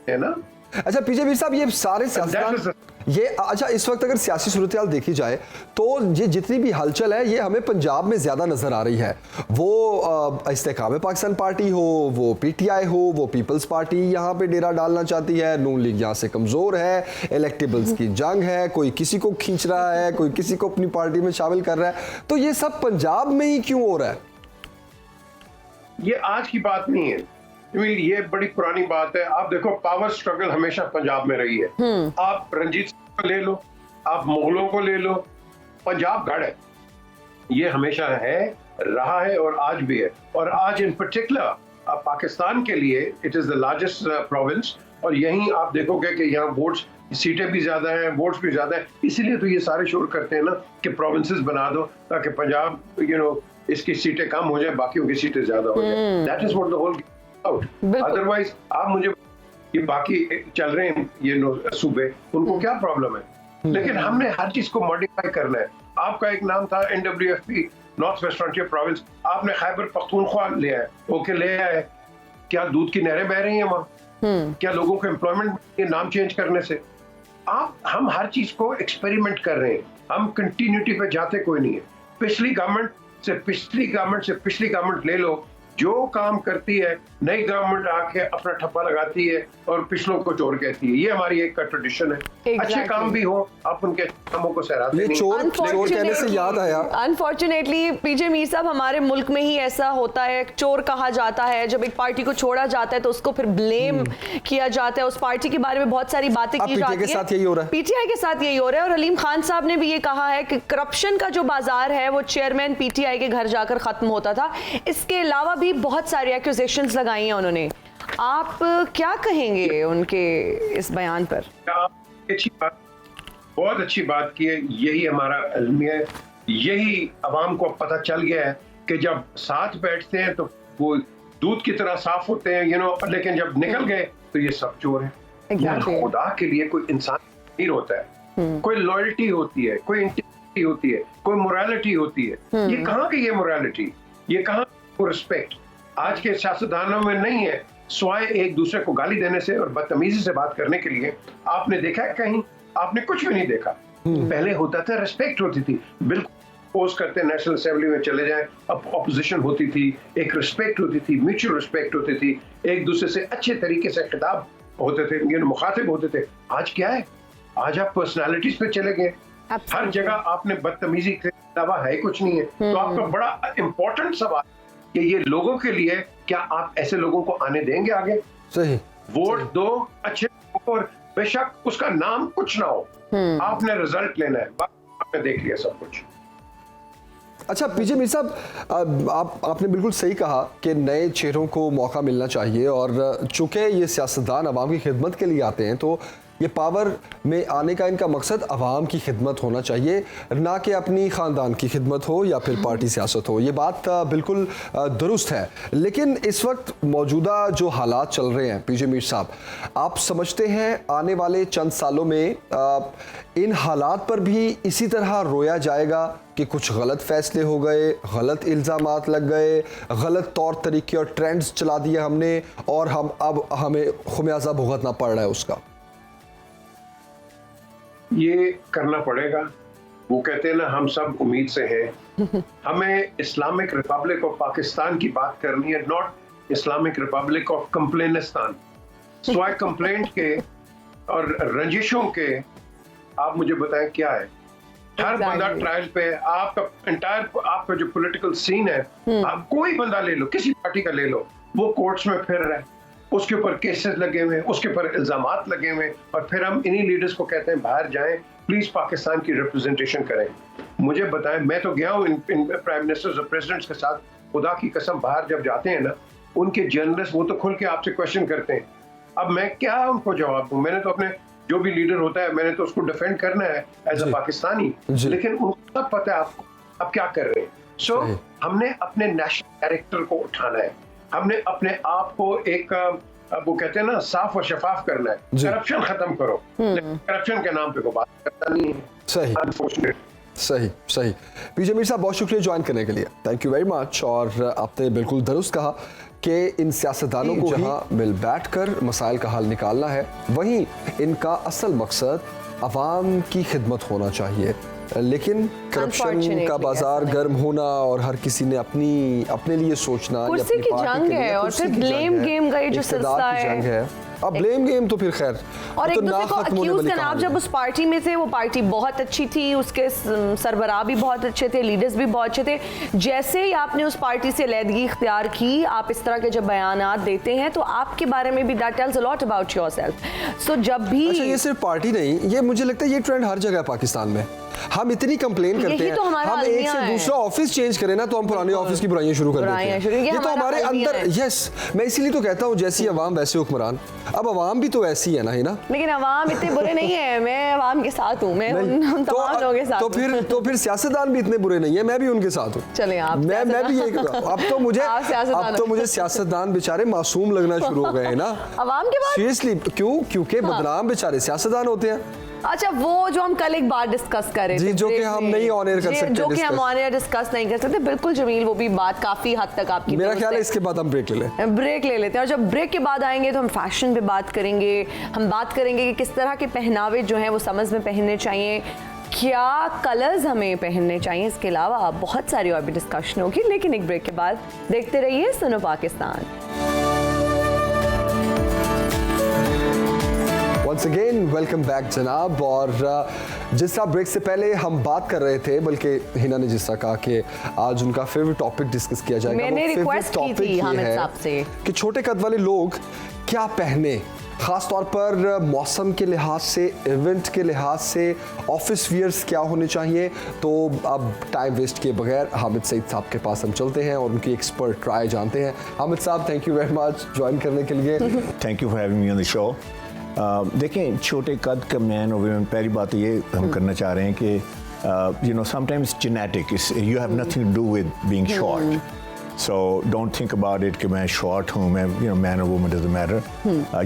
है ना। अच्छा पीजे मीर साहब, ये सारे सियासतदान ये अच्छा इस वक्त अगर सियासी सूरत-ए-हाल देखी जाए तो ये जितनी भी हलचल है ये हमें पंजाब में ज़्यादा नज़र आ रही है। वो इस्तेकाम पाकिस्तान पार्टी हो, वो पीटीआई हो, वो पीपल्स पार्टी यहाँ पे डेरा डालना चाहती है, नून लीग यहाँ से कमज़ोर है, इलेक्टेबल्स की जंग है, कोई किसी को खींच रहा है, कोई किसी को अपनी पार्टी में शामिल कर रहा है। तो ये सब पंजाब में ही क्यों हो रहा है? ये आज की बात नहीं है, ये बड़ी पुरानी बात है। आप देखो, पावर स्ट्रगल हमेशा पंजाब में रही है। आप रंजीत सिंह को ले लो, आप मुगलों को ले लो, पंजाब गढ़ है, ये हमेशा है, रहा है और आज भी है। और आज इन पर्टिकुलर पाकिस्तान के लिए it is the largest province, और यहीं आप देखोगे कि यहाँ वोट्स, सीटें भी ज्यादा हैं, वोट्स भी ज्यादा हैं। इसीलिए तो ये सारे शोर करते हैं ना कि प्रोविंसेस बना दो ताकि पंजाब इसकी सीटें कम हो जाए, बाकियों की सीटें ज्यादा हो जाए। That is what the whole otherwise आप मुझे ये बाकी चल रहे हैं ये सूबे, उनको क्या प्रॉब्लम है? लेकिन हमने हर चीज को मॉडिफाई करना है। आपका एक नाम था NWFP, north west frontier province, आपने खैबर पख्तूनख्वा लिया है, ओके ले आए, क्या दूध की नहरें बह रही हैं वहाँ? क्या लोगों को एम्प्लॉयमेंट के नाम चेंज करने से? हम हर चीज को एक्सपेरिमेंट कर रहे हैं, हम कंटिन्यूटी पे जाते कोई नहीं है। पिछली गवर्नमेंट से पिछली गवर्नमेंट ले लो, जो काम करती है नई गवर्नमेंट आके अपना ठप्पा लगाती है और पिछलों को चोर कहती है। ये हमारी एक का ट्रेडिशन है। अच्छे काम भी हो, आप उनके कामों को सहराते ये नहीं। चोर कहने से याद आया, अनफॉर्चुनेटली पीजे मीर साहब, हमारे मुल्क में ही ऐसा होता है, चोर कहा जाता है। जब एक पार्टी को छोड़ा जाता है तो उसको फिर ब्लेम किया जाता है, उस पार्टी के बारे में बहुत सारी बातें की जाती है। के साथ यही हो रहा है, पीटीआई के साथ यही हो रहा है। और हलीम खान साहब ने भी ये कहा है कि करप्शन का जो बाजार है वो चेयरमैन पीटीआई के घर जाकर खत्म होता था। इसके अलावा भी बहुत सारी एक्यूजेशंस लगाई हैं उन्होंने। आप क्या कहेंगे उनके इस बयान पर? अच्छी बात, बहुत अच्छी बात की है। यही हमारा अलमिया है, यही अवाम को पता चल गया है कि जब साथ बैठते हैं तो वो दूध की तरह साफ होते हैं, लेकिन जब निकल गए तो ये सब चोर है। खुदा के लिए कोई इंसान नहीं होता है, कोई लॉयल्टी होती है, कोई इंटीग्रिटी होती है, कोई मोरालिटी होती है। ये कहाँ की ये मोरालिटी, ये कहाँ रिस्पेक्ट आज के सियासतदानों में नहीं है, स्वाय एक दूसरे को गाली देने से और बदतमीजी से बात करने के लिए। आपने देखा है कहीं? आपने कुछ भी नहीं देखा। पहले होता था, रिस्पेक्ट होती थी, बिल्कुल पोस्ट करते नेशनल असेंबली में चले जाएं, अब ऑपोजिशन होती थी, एक रिस्पेक्ट होती थी, म्यूचुअल रिस्पेक्ट होती थी, एक दूसरे से अच्छे तरीके से खिताब होते थे, मुखातिब होते थे। आज क्या है? आज आप पर्सनालिटीज पे चले गए, हर जगह आपने बदतमीजी के अलावा है कुछ नहीं है। तो आपका बड़ा इंपॉर्टेंट सवाल कि ये लोगों के लिए, क्या आप ऐसे लोगों को आने देंगे आगे? सही, वोट दो अच्छे लोगों को, और बेशक उसका नाम कुछ ना हो, आपने रिजल्ट लेना है, आपने देख लिया सब कुछ। अच्छा पीजे मीर साहब, आपने बिल्कुल सही कहा कि नए चेहरों को मौका मिलना चाहिए, और चूंकि ये सियासतदान आवाम की खिदमत के लिए आते हैं तो ये पावर में आने का इनका मकसद आवाम की खिदमत होना चाहिए, ना कि अपनी ख़ानदान की खिदमत हो या फिर पार्टी सियासत हो। ये बात बिल्कुल दुरुस्त है। लेकिन इस वक्त मौजूदा जो हालात चल रहे हैं पीजे मीर साहब, आप समझते हैं आने वाले चंद सालों में इन हालात पर भी इसी तरह रोया जाएगा कि कुछ गलत फैसले हो गए, गलत इल्ज़ामात लग गए, गलत तौर तरीके और ट्रेंड्स चला दिए हमने, और हमें खुमियाजा भुगतना पड़ रहा है उसका? ये करना पड़ेगा। वो कहते हैं ना, हम सब उम्मीद से हैं। हमें इस्लामिक रिपब्लिक ऑफ पाकिस्तान की बात करनी है, नॉट इस्लामिक रिपब्लिक ऑफ कंप्लेनिस्तान। स्वाय कंप्लेंट के और रंजिशों के आप मुझे बताएं क्या है? हर बंदा ट्रायल पे, आपका जो पॉलिटिकल सीन है, आप कोई बंदा ले लो, किसी पार्टी का ले लो, वो कोर्ट्स में फिर रहा है, उसके ऊपर केसेस लगे हुए, उसके ऊपर इल्जामात लगे हुए, और फिर हम इन्हीं लीडर्स को कहते हैं बाहर जाएं, प्लीज पाकिस्तान की रिप्रेजेंटेशन करें। मुझे बताएं, मैं तो गया हूं इन प्राइम मिनिस्टर्स और प्रेसिडेंट्स के साथ, खुदा की कसम बाहर जब जाते हैं ना, उनके जर्नलिस्ट वो तो खुल के आपसे क्वेश्चन करते हैं। अब मैं क्या उनको जवाब दूं? मैंने तो अपने जो भी लीडर होता है, मैंने तो उसको डिफेंड करना है एज अ पाकिस्तानी, लेकिन उनको सब पता है आपको आप क्या कर रहे हैं। सो हमने अपने नेशनल कैरेक्टर को उठाना है, हमने अपने आप को एक वो कहते हैं ना, साफ और शफाफ करना है। करप्शन खत्म करो, करप्शन के नाम पे को बात करता नहीं है। सही, अनफॉर्चुनेट। सही सही। पीजे मीर साहब, बहुत शुक्रिया ज्वाइन करने के लिए, थैंक यू वेरी मच। और आपने बिल्कुल दुरुस्त कहा कि इन सियासतदानों को जहाँ मिल बैठ कर मसाइल का हल निकालना है, वहीं इनका असल मकसद अवाम की खिदमत होना चाहिए। लेकिन करप्शन का बाजार गर्म होना और हर किसी ने अपने लिए सोचना, कुर्सी की जंग है, और फिर ब्लेम गेम का ये जो सिलसिला है, अब ब्लेम गेम तो फिर खैर, और एक दूसरे को अक्यूज करना। आप जब उस पार्टी में थे, वो पार्टी बहुत अच्छी थी, उसके सरबराह भी बहुत अच्छे थे, लीडर्स भी बहुत अच्छे थे। जैसे ही आपने उस पार्टी से अलहदगी इख्तियार की, आप इस तरह के जब बयानात देते हैं तो आपके बारे में भी that tells a lot about yourself. So जब भी, अच्छा, ये सिर्फ पार्टी नहीं, ये मुझे लगता है ये ट्रेंड हर जगह पाकिस्तान में। हम इतनी कंप्लेन करते हैं, तो हम एक से दूसरा ऑफिस चेंज करें ना तो हम पुराने ऑफिस की बुराइयां शुरू कर देते हैं। ये तो हमारे अंदर, यस, मैं इसीलिए तो कहता हूँ जैसी अवाम वैसे हुक्मरान। अब अवाम भी तो ऐसी है ना, है ना? लेकिन अवाम इतने बुरे नहीं है, मैं अवाम के साथ हूँ, मैं उन तमाम लोगों के साथ। तो फिर सियासतदान भी इतने बुरे नहीं है, मैं भी उनके साथ हूँ। चलें आप, मैं भी यही कहूँगा। अब तो मुझे सियासतदान बेचारे मासूम लगना शुरू हो गए हैं ना अवाम के बाद। सीरियसली, क्योंकि बदनाम बेचारे सियासतदान होते हैं। अच्छा, वो जो हम कल एक बार डिस्कस कर रहे थे, जो कि हम नहीं ऑन एयर कर सकते, जो कि हम ऑन एयर डिस्कस नहीं कर सकते, बिल्कुल जमील, वो भी बात काफी हद तक आपकी, मेरा ख्याल है इसके बाद हम ब्रेक ले लेते हैं। और जब ब्रेक के बाद आएंगे तो हम फैशन पे बात करेंगे, हम बात करेंगे कि किस तरह के पहनावे जो हैं वो समझ में पहनने चाहिए। क्या कलर्स हमें पहनने चाहिए, इसके अलावा बहुत सारी और भी डिस्कशन होगी, लेकिन एक ब्रेक के बाद देखते रहिए सुनो Pakistan. Once again welcome back जनाब। और जिस तरह ब्रेक से पहले हम बात कर रहे थे, बल्कि हिना ने जिस तरह कहा कि आज उनका फेवरेट टॉपिक डिस्कस किया जाएगा, मैंने वो रिक्वेस्ट की थी हामिद साहब से कि छोटे कद वाले लोग क्या पहने, ख़ास तौर पर मौसम के लिहाज से, इवेंट के लिहाज से, ऑफिस वियर्स क्या होने चाहिए। तो अब टाइम वेस्ट किए बगैर हामिद सईद साहब के पास हम चलते हैं और उनकी एक्सपर्ट राय जानते हैं। हामिद साहब, thank you very much join करने के लिए। Thank you for having me on the show. देखें, छोटे कद का मैन और वुमेन, पहली बात तो ये हम करना चाह रहे हैं कि you know sometimes genetic, you have nothing to do with being short, so don't think about it कि मैं शॉर्ट हूँ, मैं यू नो मैन और woman doesn't matter,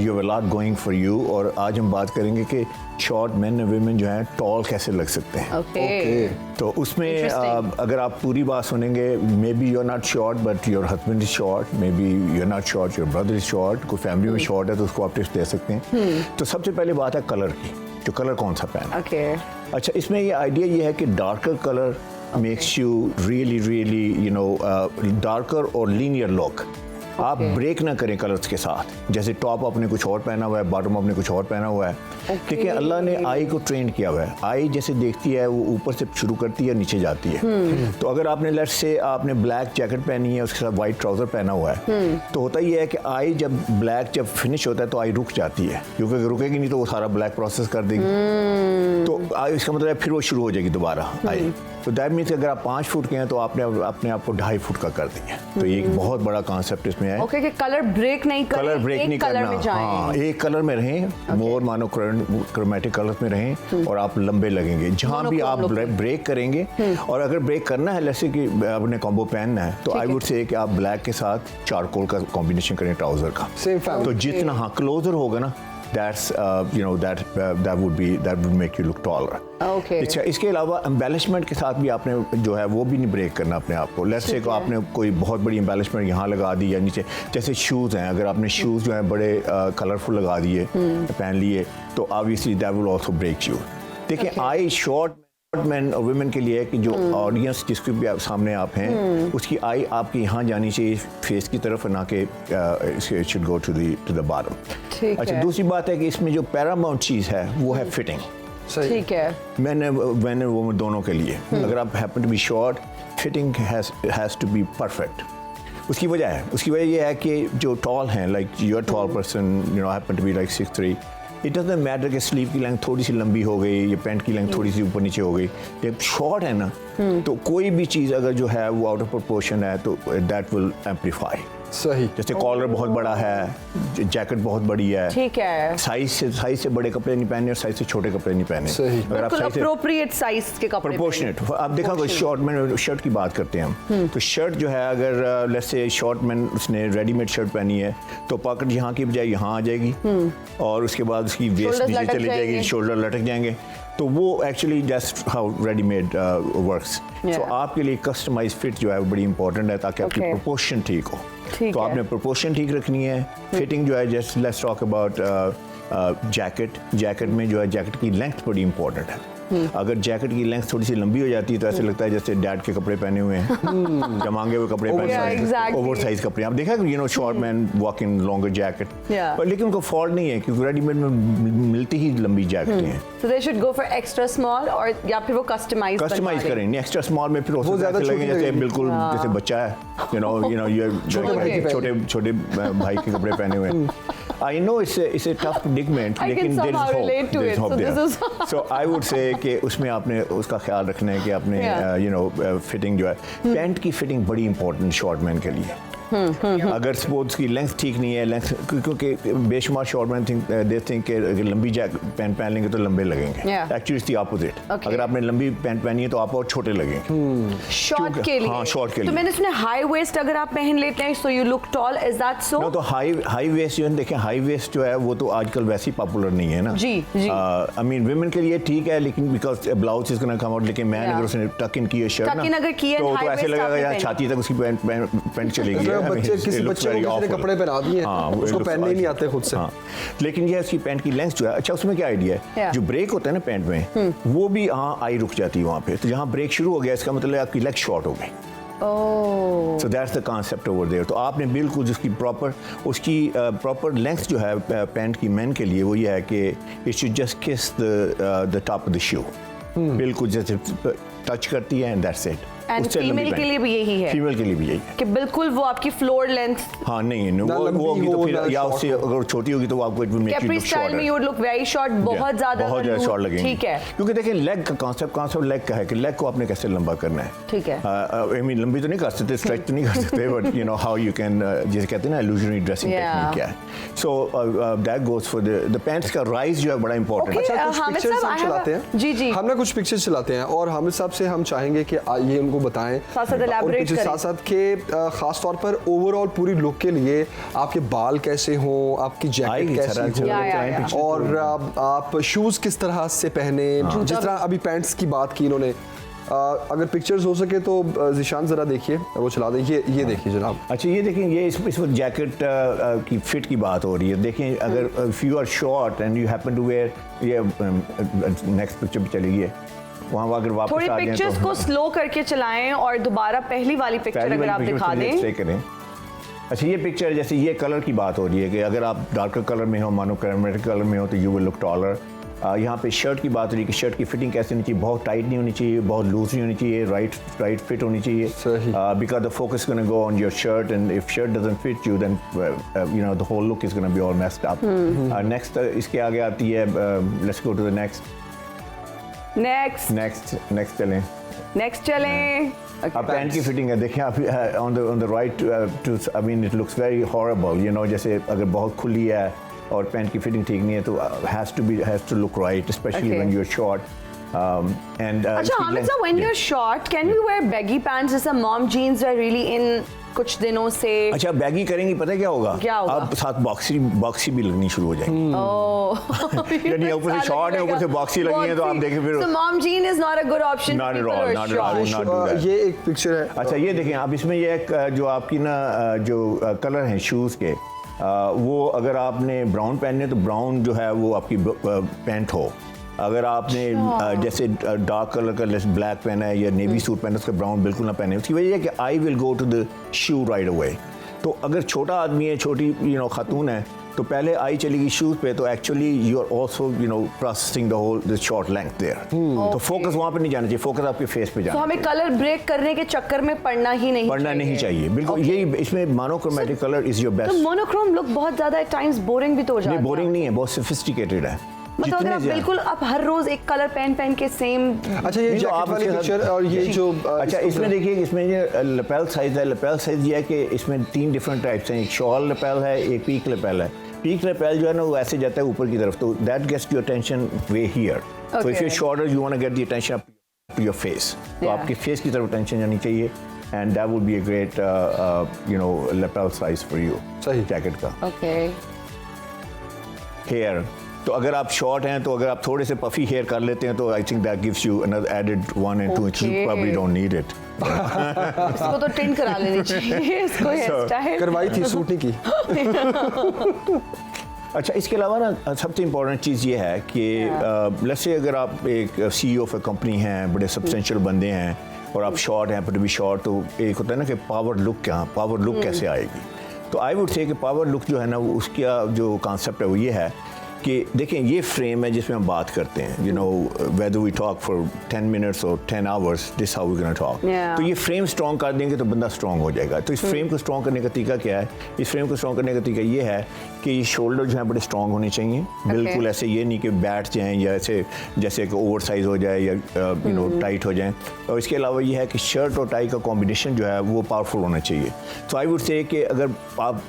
you have a lot going for you. और आज हम बात करेंगे कि शॉर्ट मैन और वुमेन जो हैं टॉल कैसे लग सकते हैं। ओके, तो उसमें अगर आप पूरी बात सुनेंगे, maybe you are not short but your husband is short, maybe you are not short, your brother is short, कोई फैमिली में शॉर्ट है तो उसको आप टिप्स दे सकते हैं। तो सबसे पहले बात है कलर की, जो कलर कौन सा पहना। ओके, अच्छा, इसमें ये आइडिया ये है कि darker colour makes you really you know darker और लीनियर लुक। आप ब्रेक ना करें कलर्स के साथ, जैसे टॉप आपने कुछ और पहना हुआ है, बॉटम आपने कुछ और पहना हुआ है। देखिए, अल्लाह ने आई को ट्रेन किया हुआ है, आई जैसे देखती है वो ऊपर से शुरू करती है, नीचे जाती है। तो अगर आपने लेट्स से आपने ब्लैक जैकेट पहनी है, उसके साथ वाइट ट्राउजर पहना हुआ है, तो होता ये है कि आई जब ब्लैक जब फिनिश होता है तो आई रुक जाती है, क्योंकि अगर रुकेगी नहीं तो वो सारा ब्लैक प्रोसेस कर देगी। तो आई, इसका मतलब है फिर वो शुरू हो जाएगी दोबारा आई। तो दैट मीन्स अगर आप 5 फुट के हैं तो आपने अपने आप को 2.5 फुट का कर दिया। तो ये एक बहुत बड़ा कॉन्सेप्ट इसमें है। ओके, कि कलर ब्रेक नहीं करें, कलर ब्रेक नहीं कलर करना, में जाएं। हाँ, एक कलर में रहें, मोर मोनोक्रोमैटिक कलर्स में रहें और आप लंबे लगेंगे। जहाँ भी आप ब्रेक करेंगे, और अगर ब्रेक करना है जैसे कि आपने कॉम्बो पहनना है, तो आई वुड से कि आप ब्लैक के साथ चारकोल का कॉम्बिनेशन करें ट्राउजर का। Same family. तो जितना हाँ क्लोजर होगा ना, that's you know that would make you look taller. Okay. अच्छा, इसके अलावा एम्बेलिशमेंट के साथ भी आपने जो है वो भी नहीं ब्रेक करना अपने आप को। लेट्स से को आपने कोई बहुत बड़ी एम्बेलिशमेंट यहाँ लगा दी या नीचे, जैसे शूज़ हैं, अगर आपने शूज़ जो है बड़े कलरफुल लगा दिए, पहन लिए, तो obviously that will also break you. देखिए, आई शॉर्ट मैन और वुमेन के लिए कि जो ऑडियंस जिसके भी सामने आप हैं, उसकी आई आपके यहाँ जानी चाहिए फेस की तरफ, ना कि it should go to the bottom. अच्छा, दूसरी बात है कि इसमें जो पैरामाउंट चीज़ है वो है फिटिंग। ठीक है, मैंने वुमेन दोनों के लिए, अगर आप happen to be short, fitting has to be perfect. उसकी वजह ये है कि जो टॉल हैं, like you are tall person, you know happen to be like 6'3", it doesn't matter कि स्लीव की लेंथ थोड़ी सी लंबी हो गई या पैंट की लेंथ थोड़ी सी ऊपर नीचे हो गई। जब शॉर्ट है ना, तो कोई भी चीज़ अगर जो है वो आउट ऑफ प्रोपोर्शन है तो दैट विल एम्पलीफाई। सही। जैसे कॉलर बहुत बड़ा है, जैकेट बहुत बड़ी है, ठीक है, साइज से बड़े कपड़े नहीं पहने और साइज से छोटे कपड़े नहीं पहने। सही। अगर आप अप्रोप्रिएट साइज के कपड़े, प्रोपोर्शनेट। आप देखा कोई शॉर्ट मैन शर्ट की बात करते हैं हम, तो शर्ट जो है, अगर लेट्स से शॉर्ट मैन उसने रेडीमेड शर्ट पहनी है, तो पॉकेट यहाँ की बजाय यहाँ आ जाएगी, और उसके बाद उसकी वेस्ट नीचे चली जाएगी, शोल्डर लटक जाएंगे। तो वो actually just how readymade works. तो आपके लिए कस्टमाइज फिट जो है वो बड़ी इंपॉर्टेंट है, ताकि आपकी प्रोपोर्शन ठीक हो। तो आपने प्रोपोर्शन ठीक रखनी है। फिटिंग जो है, just let's talk about jacket में जो है, जैकेट की लेंथ बड़ी इंपॉर्टेंट है। अगर जैकेट की लेंथ थोड़ी सी लंबी हो जाती है तो ऐसे लगता है जैसे डैड के कपड़े पहने हुए हैं, जमांगे हुए कपड़े पहने हुए हैं, ओवर साइज कपड़े। आप देखा you know short man walk in longer jacket, पर लेकिन उनको फॉल्ट नहीं है क्योंकि रेडीमेड में मिलती ही लंबी जैकेट हैं। So they should go for extra small, और या फिर वो कस्टमाइज करें। नहीं, एक्स्ट्रा स्मॉल में फिर वो ज़्यादा लगे जैसे बिल्कुल जैसे बच्चा है, यू नो ये छोटे भाई के कपड़े पहने हुए हैं। I know it's a tough predicament, लेकिन there is hope there. So I would say कि उसमें आपने उसका ख्याल रखना है कि आपने यू नो फिटिंग जो है, पैंट की फिटिंग बड़ी इंपॉर्टेंट शॉर्ट मैन के लिए। अगर स्पोर्ट्स की लेंथ ठीक नहीं है, लेंथ क्योंकि बेशुमार शॉर्ट मैन दे थिंक कि अगर लंबी पैंट पहन लेंगे तो लंबे लगेंगे। Actually it's the opposite. अगर आपने लंबी पैंट पहनी है तो आप और छोटे लगेंगे शॉर्ट के लिए। हाँ, शॉर्ट के लिए। तो मैंने सुना हाई वेस्ट अगर आप पहन लेते हैं so you look tall, is that so? तो हाई वेस्ट जो है, देखें हाई वेस्ट जो है वो तो आजकल वैसे ही पॉपुलर नहीं है ना। जी जी। आई मीन वुमेन के लिए ठीक है, लेकिन because blouse is gonna come out, लेकिन मैन अगर उसने टक इन किया शर्ट ना, अगर किया तो ऐसे लगेगा यार छाती तक उसकी पैंट चलेगी। बच्चे किसी it looks बच्चे को very किसी ने awful. कपड़े पहना दिए हाँ, वो उसको looks पहनने ही नहीं awful. आते खुद से। हाँ, लेकिन ये उसकी पैंट की लेंथ जो है, अच्छा उसमें क्या आइडिया है, Yeah. जो ब्रेक होता है ना पैंट में, वो भी यहाँ आई रुक जाती है वहाँ पे, तो जहाँ ब्रेक शुरू हो गया इसका मतलब आपकी लेग शॉर्ट हो गई। Oh so that's the concept over there. तो आपने बिल्कुल उसकी प्रॉपर लेंथ जो है पैंट की मेन के लिए वो ये है कि इट शुड जस्ट किस the top of the shoe, बिल्कुल जैसे टच करती है and that's it. And female के लिए भी यही है फीमेल के लिए भी यही है कि बिल्कुल वो आपकी फ्लोर लेंथ। हाँ नहीं ना वो लंबी होगी तो हो, फिर ना या short उससे हो। अगर छोटी होगी तो वो आपको it will make you capri look style में you would look very short, बहुत ज्यादा शॉर्ट लगेंगे। ठीक है, क्योंकि देखिए लेग का कॉन्सेप्ट लेग का है कि लेग को आपने कैसे लंबा करना है। ठीक है। आई मीन लंबी तो नहीं कर सकते, स्ट्रेच तो नहीं कर सकते, but you know how you can, जैसे कहते हैं ना इल्यूजनरी ड्रेसिंग Yeah. टेक्निक क्या है। So that goes for the pants का राइज जो है बड़ा इंपॉर्टेंट Okay. है। अच्छा, कुछ हामिद पिक्चर्स साहब, हम I have a- चलाते हैं। जी, जी। हम ना कुछ पिक्चर्स चलाते हैं और हामिद साहब से हम चाहेंगे कि ये उनको बताएं साथ-साथ elaborate करें। साथ साथ के खास तौर पर ओवरऑल पूरी लुक के लिए आपके बाल कैसे हों, आपकी आएगी जैकेट कैसी सर, हो, या। और आप शूज किस तरह से पहने, जिस तरह अभी पैंट्स की बात की इन्होंने। अगर पिक्चर्स हो सके तो जिशान जरा देखिए, वो चला दें, ये देखिए जनाब। अच्छा ये देखें, ये इस वक्त जैकेट की फिट की बात हो रही है। देखें अगर if you are short and you happen to wear, ये नेक्स्ट पिक्चर भी चली गई है, वहाँ अगर वापस थोड़ी आ जाएं पिक्चर्स तो को स्लो करके चलाएं और दोबारा पहली वाली पिक्चर पहली अगर आप वाली दिखा पिक्चर दें। स्टे करें। अच्छा ये पिक्चर, जैसे ये कलर की बात हो रही है कि अगर आप डार्कर कलर में हो, मोनोक्रोमैटिक कलर में हो, तो यू विल लुक टॉलर। यहाँ पे शर्ट की बात हो रही है कि शर्ट की फिटिंग कैसे होनी चाहिए, बहुत टाइट नहीं होनी चाहिए, बहुत लूज नहीं होनी चाहिए, राइट फिट होनी चाहिए। सही। Because the focus gonna go on your shirt and if shirt doesn't fit you then you know the whole look is gonna be all messed up. Next इसके आगे आती है, let's go to the next चलें। Next चलें। अब pant की fitting है, देखें आप on the right too, I mean it looks very horrible, you know, जैसे अगर बहुत खुली है और पैंट की फिटिंग ठीक नहीं है तो has to look right, specially Okay. When you are short and अच्छा हामिद साहब, when you are short can you wear baggy pants जैसा mom jeans were really in कुछ दिनों से? अच्छा बैगी करेंगी, पता है क्या होगा? क्या होगा? अब साथ बॉक्सी भी लगनी शुरू हो जाएगी। यानी ऊपर से शॉर्ट है, ऊपर से बॉक्सी लगी है, तो आप देखें फिर So mom jean is not a good option Not for at people all, who are not at all. short. not do that. ये एक पिक्चर है। अच्छा ये देखें आप, इसमें ये एक जो आपकी ना जो कलर हैं शूज़ के, वो अगर आपने ब्राउन पहनने तो ब्राउन जो है वो आपकी पैंट हो। अगर आपने जैसे डार्क कलर का ब्लैक पहना है या नेवी सूट पहना है, उसका ब्राउन बिल्कुल ना पहने। उसकी वजह है कि I will go to the shoe right away. तो अगर छोटा आदमी है, छोटी यू नो खातून है, तो पहले आई चलेगी शूज पे, तो actually you are also you know processing the whole the short length there. तो फोकस वहाँ पे नहीं जाना चाहिए, फोकस आपके फेस पे तो जाना हमें कलर ब्रेक करने के चक्कर में पड़ना ही नहीं नहीं चाहिए। बिल्कुल Okay. यही इसमें मोनोक्रोमैटिक कलर इज योर तो बेस्ट। मोनोक्रोम लुक बहुत ज्यादा एट टाइम्स बोरिंग भी तो हो जाता नहीं है। बोरिंग नहीं है, बहुत सोफिस्टिकेटेड है। मतलब अगर आप बिल्कुल आप हर रोज एक कलर पहन के सेम। अच्छा ये नहीं, तो जैकेट आप वाली इसके साथ- पिक्चर और ये जो अच्छा इसमें देखिए, इसमें ये लपेल साइज है। लपेल साइज ये है कि इसमें 3 डिफरेंट टाइप्स हैं। एक शॉल लपेल है, एक पीक लपेल है। पीक लपेल जो है ना वो ऐसे जाता है ऊपर की तरफ, तो that gets your attention way here. So if you shorter you want to get the attention up to your face, तो Yeah. आपके फेस की तरफ अटेंशन जानी चाहिए, and that would be a great you know lapel size for you. सही। Jacket का okay hair, तो अगर आप शॉर्ट हैं तो अगर आप थोड़े से पफी हेयर कर लेते हैं तो I think that gives you another added 1 and 2 inches. You probably don't need it. इसको तो टिंट करा लेनी चाहिए इसको हेयर स्टाइल। करवाई थी, सूट नहीं की। अच्छा इसके अलावा ना सबसे इम्पोर्टेंट चीज़ ये है कि लेट्स से अगर आप एक CEO ऑफ ए कंपनी हैं, बड़े सब्सटेंशियल बंदे हैं और आप शॉर्ट हैं, पर भी शॉर्ट, तो एक होता है ना कि पावर लुक कैसे आएगी। तो आई वुड से कि पावर लुक जो है ना वो उसका जो कॉन्सेप्ट है वो ये है कि देखें ये फ्रेम है जिसमें हम बात करते हैं, you know whether we talk for 10 minutes और 10 hours, this how we gonna talk. Yeah. तो ये फ्रेम स्ट्रॉन्ग कर देंगे तो बंदा स्ट्रॉन्ग हो जाएगा। तो इस फ्रेम को स्ट्रॉन्ग करने का तरीका क्या है? इस फ्रेम को स्ट्रॉन्ग करने का तरीका ये है कि ये शोल्डर जो है बड़े स्ट्रॉन्ग होने चाहिए। बिल्कुल ऐसे ये नहीं कि बैठ जाएं या ऐसे जैसे कि ओवर साइज हो जाए या यू नो टाइट हो जाएं। और इसके अलावा ये है कि शर्ट और टाई का कॉम्बिनेशन जो है वो पावरफुल होना चाहिए। तो आई वुड से कि अगर आप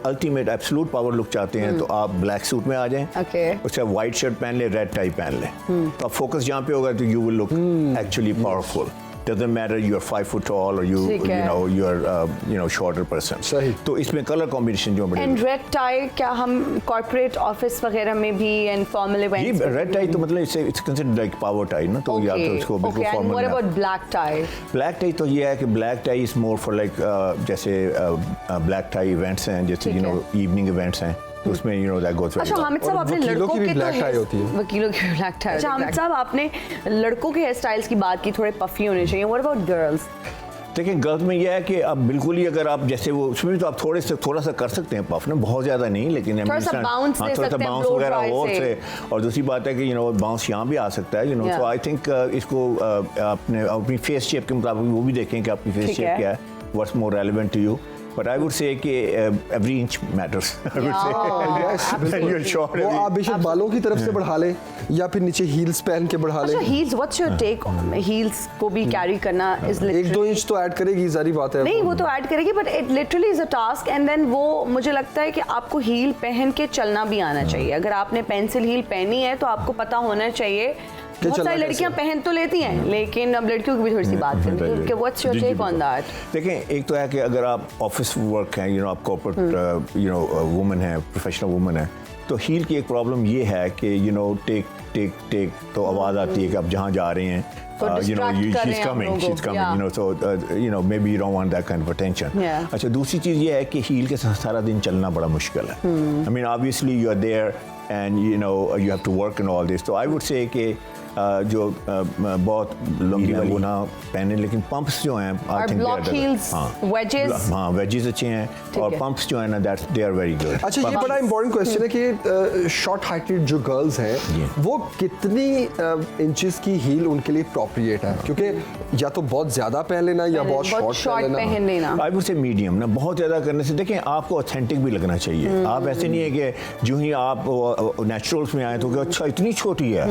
अल्टीमेट एब्सोल्यूट पावर लुक चाहते हैं तो आप ब्लैक सूट में आ जाएं, उसके बाद व्हाइट शर्ट पहन ले, रेड टाई पहन ले, तो आप फोकस जहाँ पे होगा तो you will look actually powerful. doesn't matter you're 5 foot tall or ठीक है। you're shorter person. सही। तो इसमें कलर कॉम्बिनेशन जो बड़े एंड रेड टाई क्या हम कॉर्पोरेट ऑफिस वगैरह में भी एंड फॉर्मल ये इवेंट्स रेड टाई तो मतलब it's considered like power tie ना, तो या तो इसको बिल्कुल what formal about black tie? Black tie तो ये है कि black tie is more for like जैसे ब्लैक टाई इवेंट्स हैं, जैसे ठीक इवनिंग इवेंट्स हैं, तो उसमें दैट गोस वेरी अच्छा हामिद साहब, आपने वकीलों लड़कों की भी के black tie होती है। वकीलों की भी ब्लैक टाई। अच्छा हामिद साहब, आपने लड़कों के हेयर स्टाइल्स की बात की, थोड़े पफी होने चाहिए। What about girls? देखिए गर्ल्स में यह है कि अब बिल्कुल ही अगर आप जैसे वो उसमें भी तो आप थोड़ा सा कर सकते हैं पफ ना, बहुत ज़्यादा नहीं, लेकिन थोड़ा सा bounce दे थोड़ा सा सकते हैं बाउंस blow वगैरह dry और से। से। और दूसरी बात है कि बाउंस यहाँ भी आ सकता है, Yeah. सो आई थिंक इसको आपने अपनी फेस शेप के मुताबिक वो भी देखें कि आपकी फेस ठीक शेप है। क्या है, what's more relevant to you, but I would say कि एवरी इंच मैटर्स। वो आप बेशक बालों की तरफ से बढ़ा लें या फिर नीचे हील्स पहन के बढ़ा अच्छा लें। Heels, what's your take? Heels को भी कैरी करना इज 1-2 इंच तो ऐड करेगी, सारी बात है। नहीं, वो तो ऐड करेगी, but it literally is a task. And then वो मुझे लगता है कि आपको हील पहन के चलना भी आना चाहिए। अगर आपने पेंसिल हील पहनी है तो आपको पता होना चाहिए। बहुत चलना सारी लड़कियां कैसे पहन तो लेती हैं, लेकिन अब लड़कियों की भी थोड़ी सी बात करें कि what's your take on that? देखें, एक तो है कि अगर आप ऑफिस वर्क हैं, आप कॉर्पोरेट वुमन है, प्रोफेशनल वुमन है, तो हील की एक प्रॉब्लम ये है कि टेक तो आवाज़ आती है कि आप जहाँ जा रहे हैं, तो distract कर रहे she's हैं आप coming, लोगों she's को, coming, so maybe you don't want that kind of attention. Yeah. अच्छा, दूसरी चीज़ ये है कि हील के साथ सारा दिन चलना बड़ा मुश्किल है। I mean, obviously you are there and you have to work and all this. तो I would say कि जो बहुत लंबी वाली वो ना पहने, लेकिन पंप्स जो हैं और block heels, wedges? हाँ, वेजेस अच्छे हैं, और है। पंप्स जो है ना that they are very good. अच्छा, ये बड़ा इंपॉर्टेंट क्वेश्चन है कि शॉर्ट हाइटेड जो गर्ल्स हैं वो कितनी इंचेस की हील उनके लिए अप्रोप्रिएट है, क्योंकि या तो बहुत ज्यादा पहन लेना या बहुत शॉर्ट पहन पहन लेना। आई वुड से मीडियम ना, बहुत ज़्यादा करने से देखें आपको ऑथेंटिक भी लगना चाहिए। आप ऐसे नहीं है कि जो ही आप नेचुरल्स में आए तो कि अच्छा इतनी छोटी है,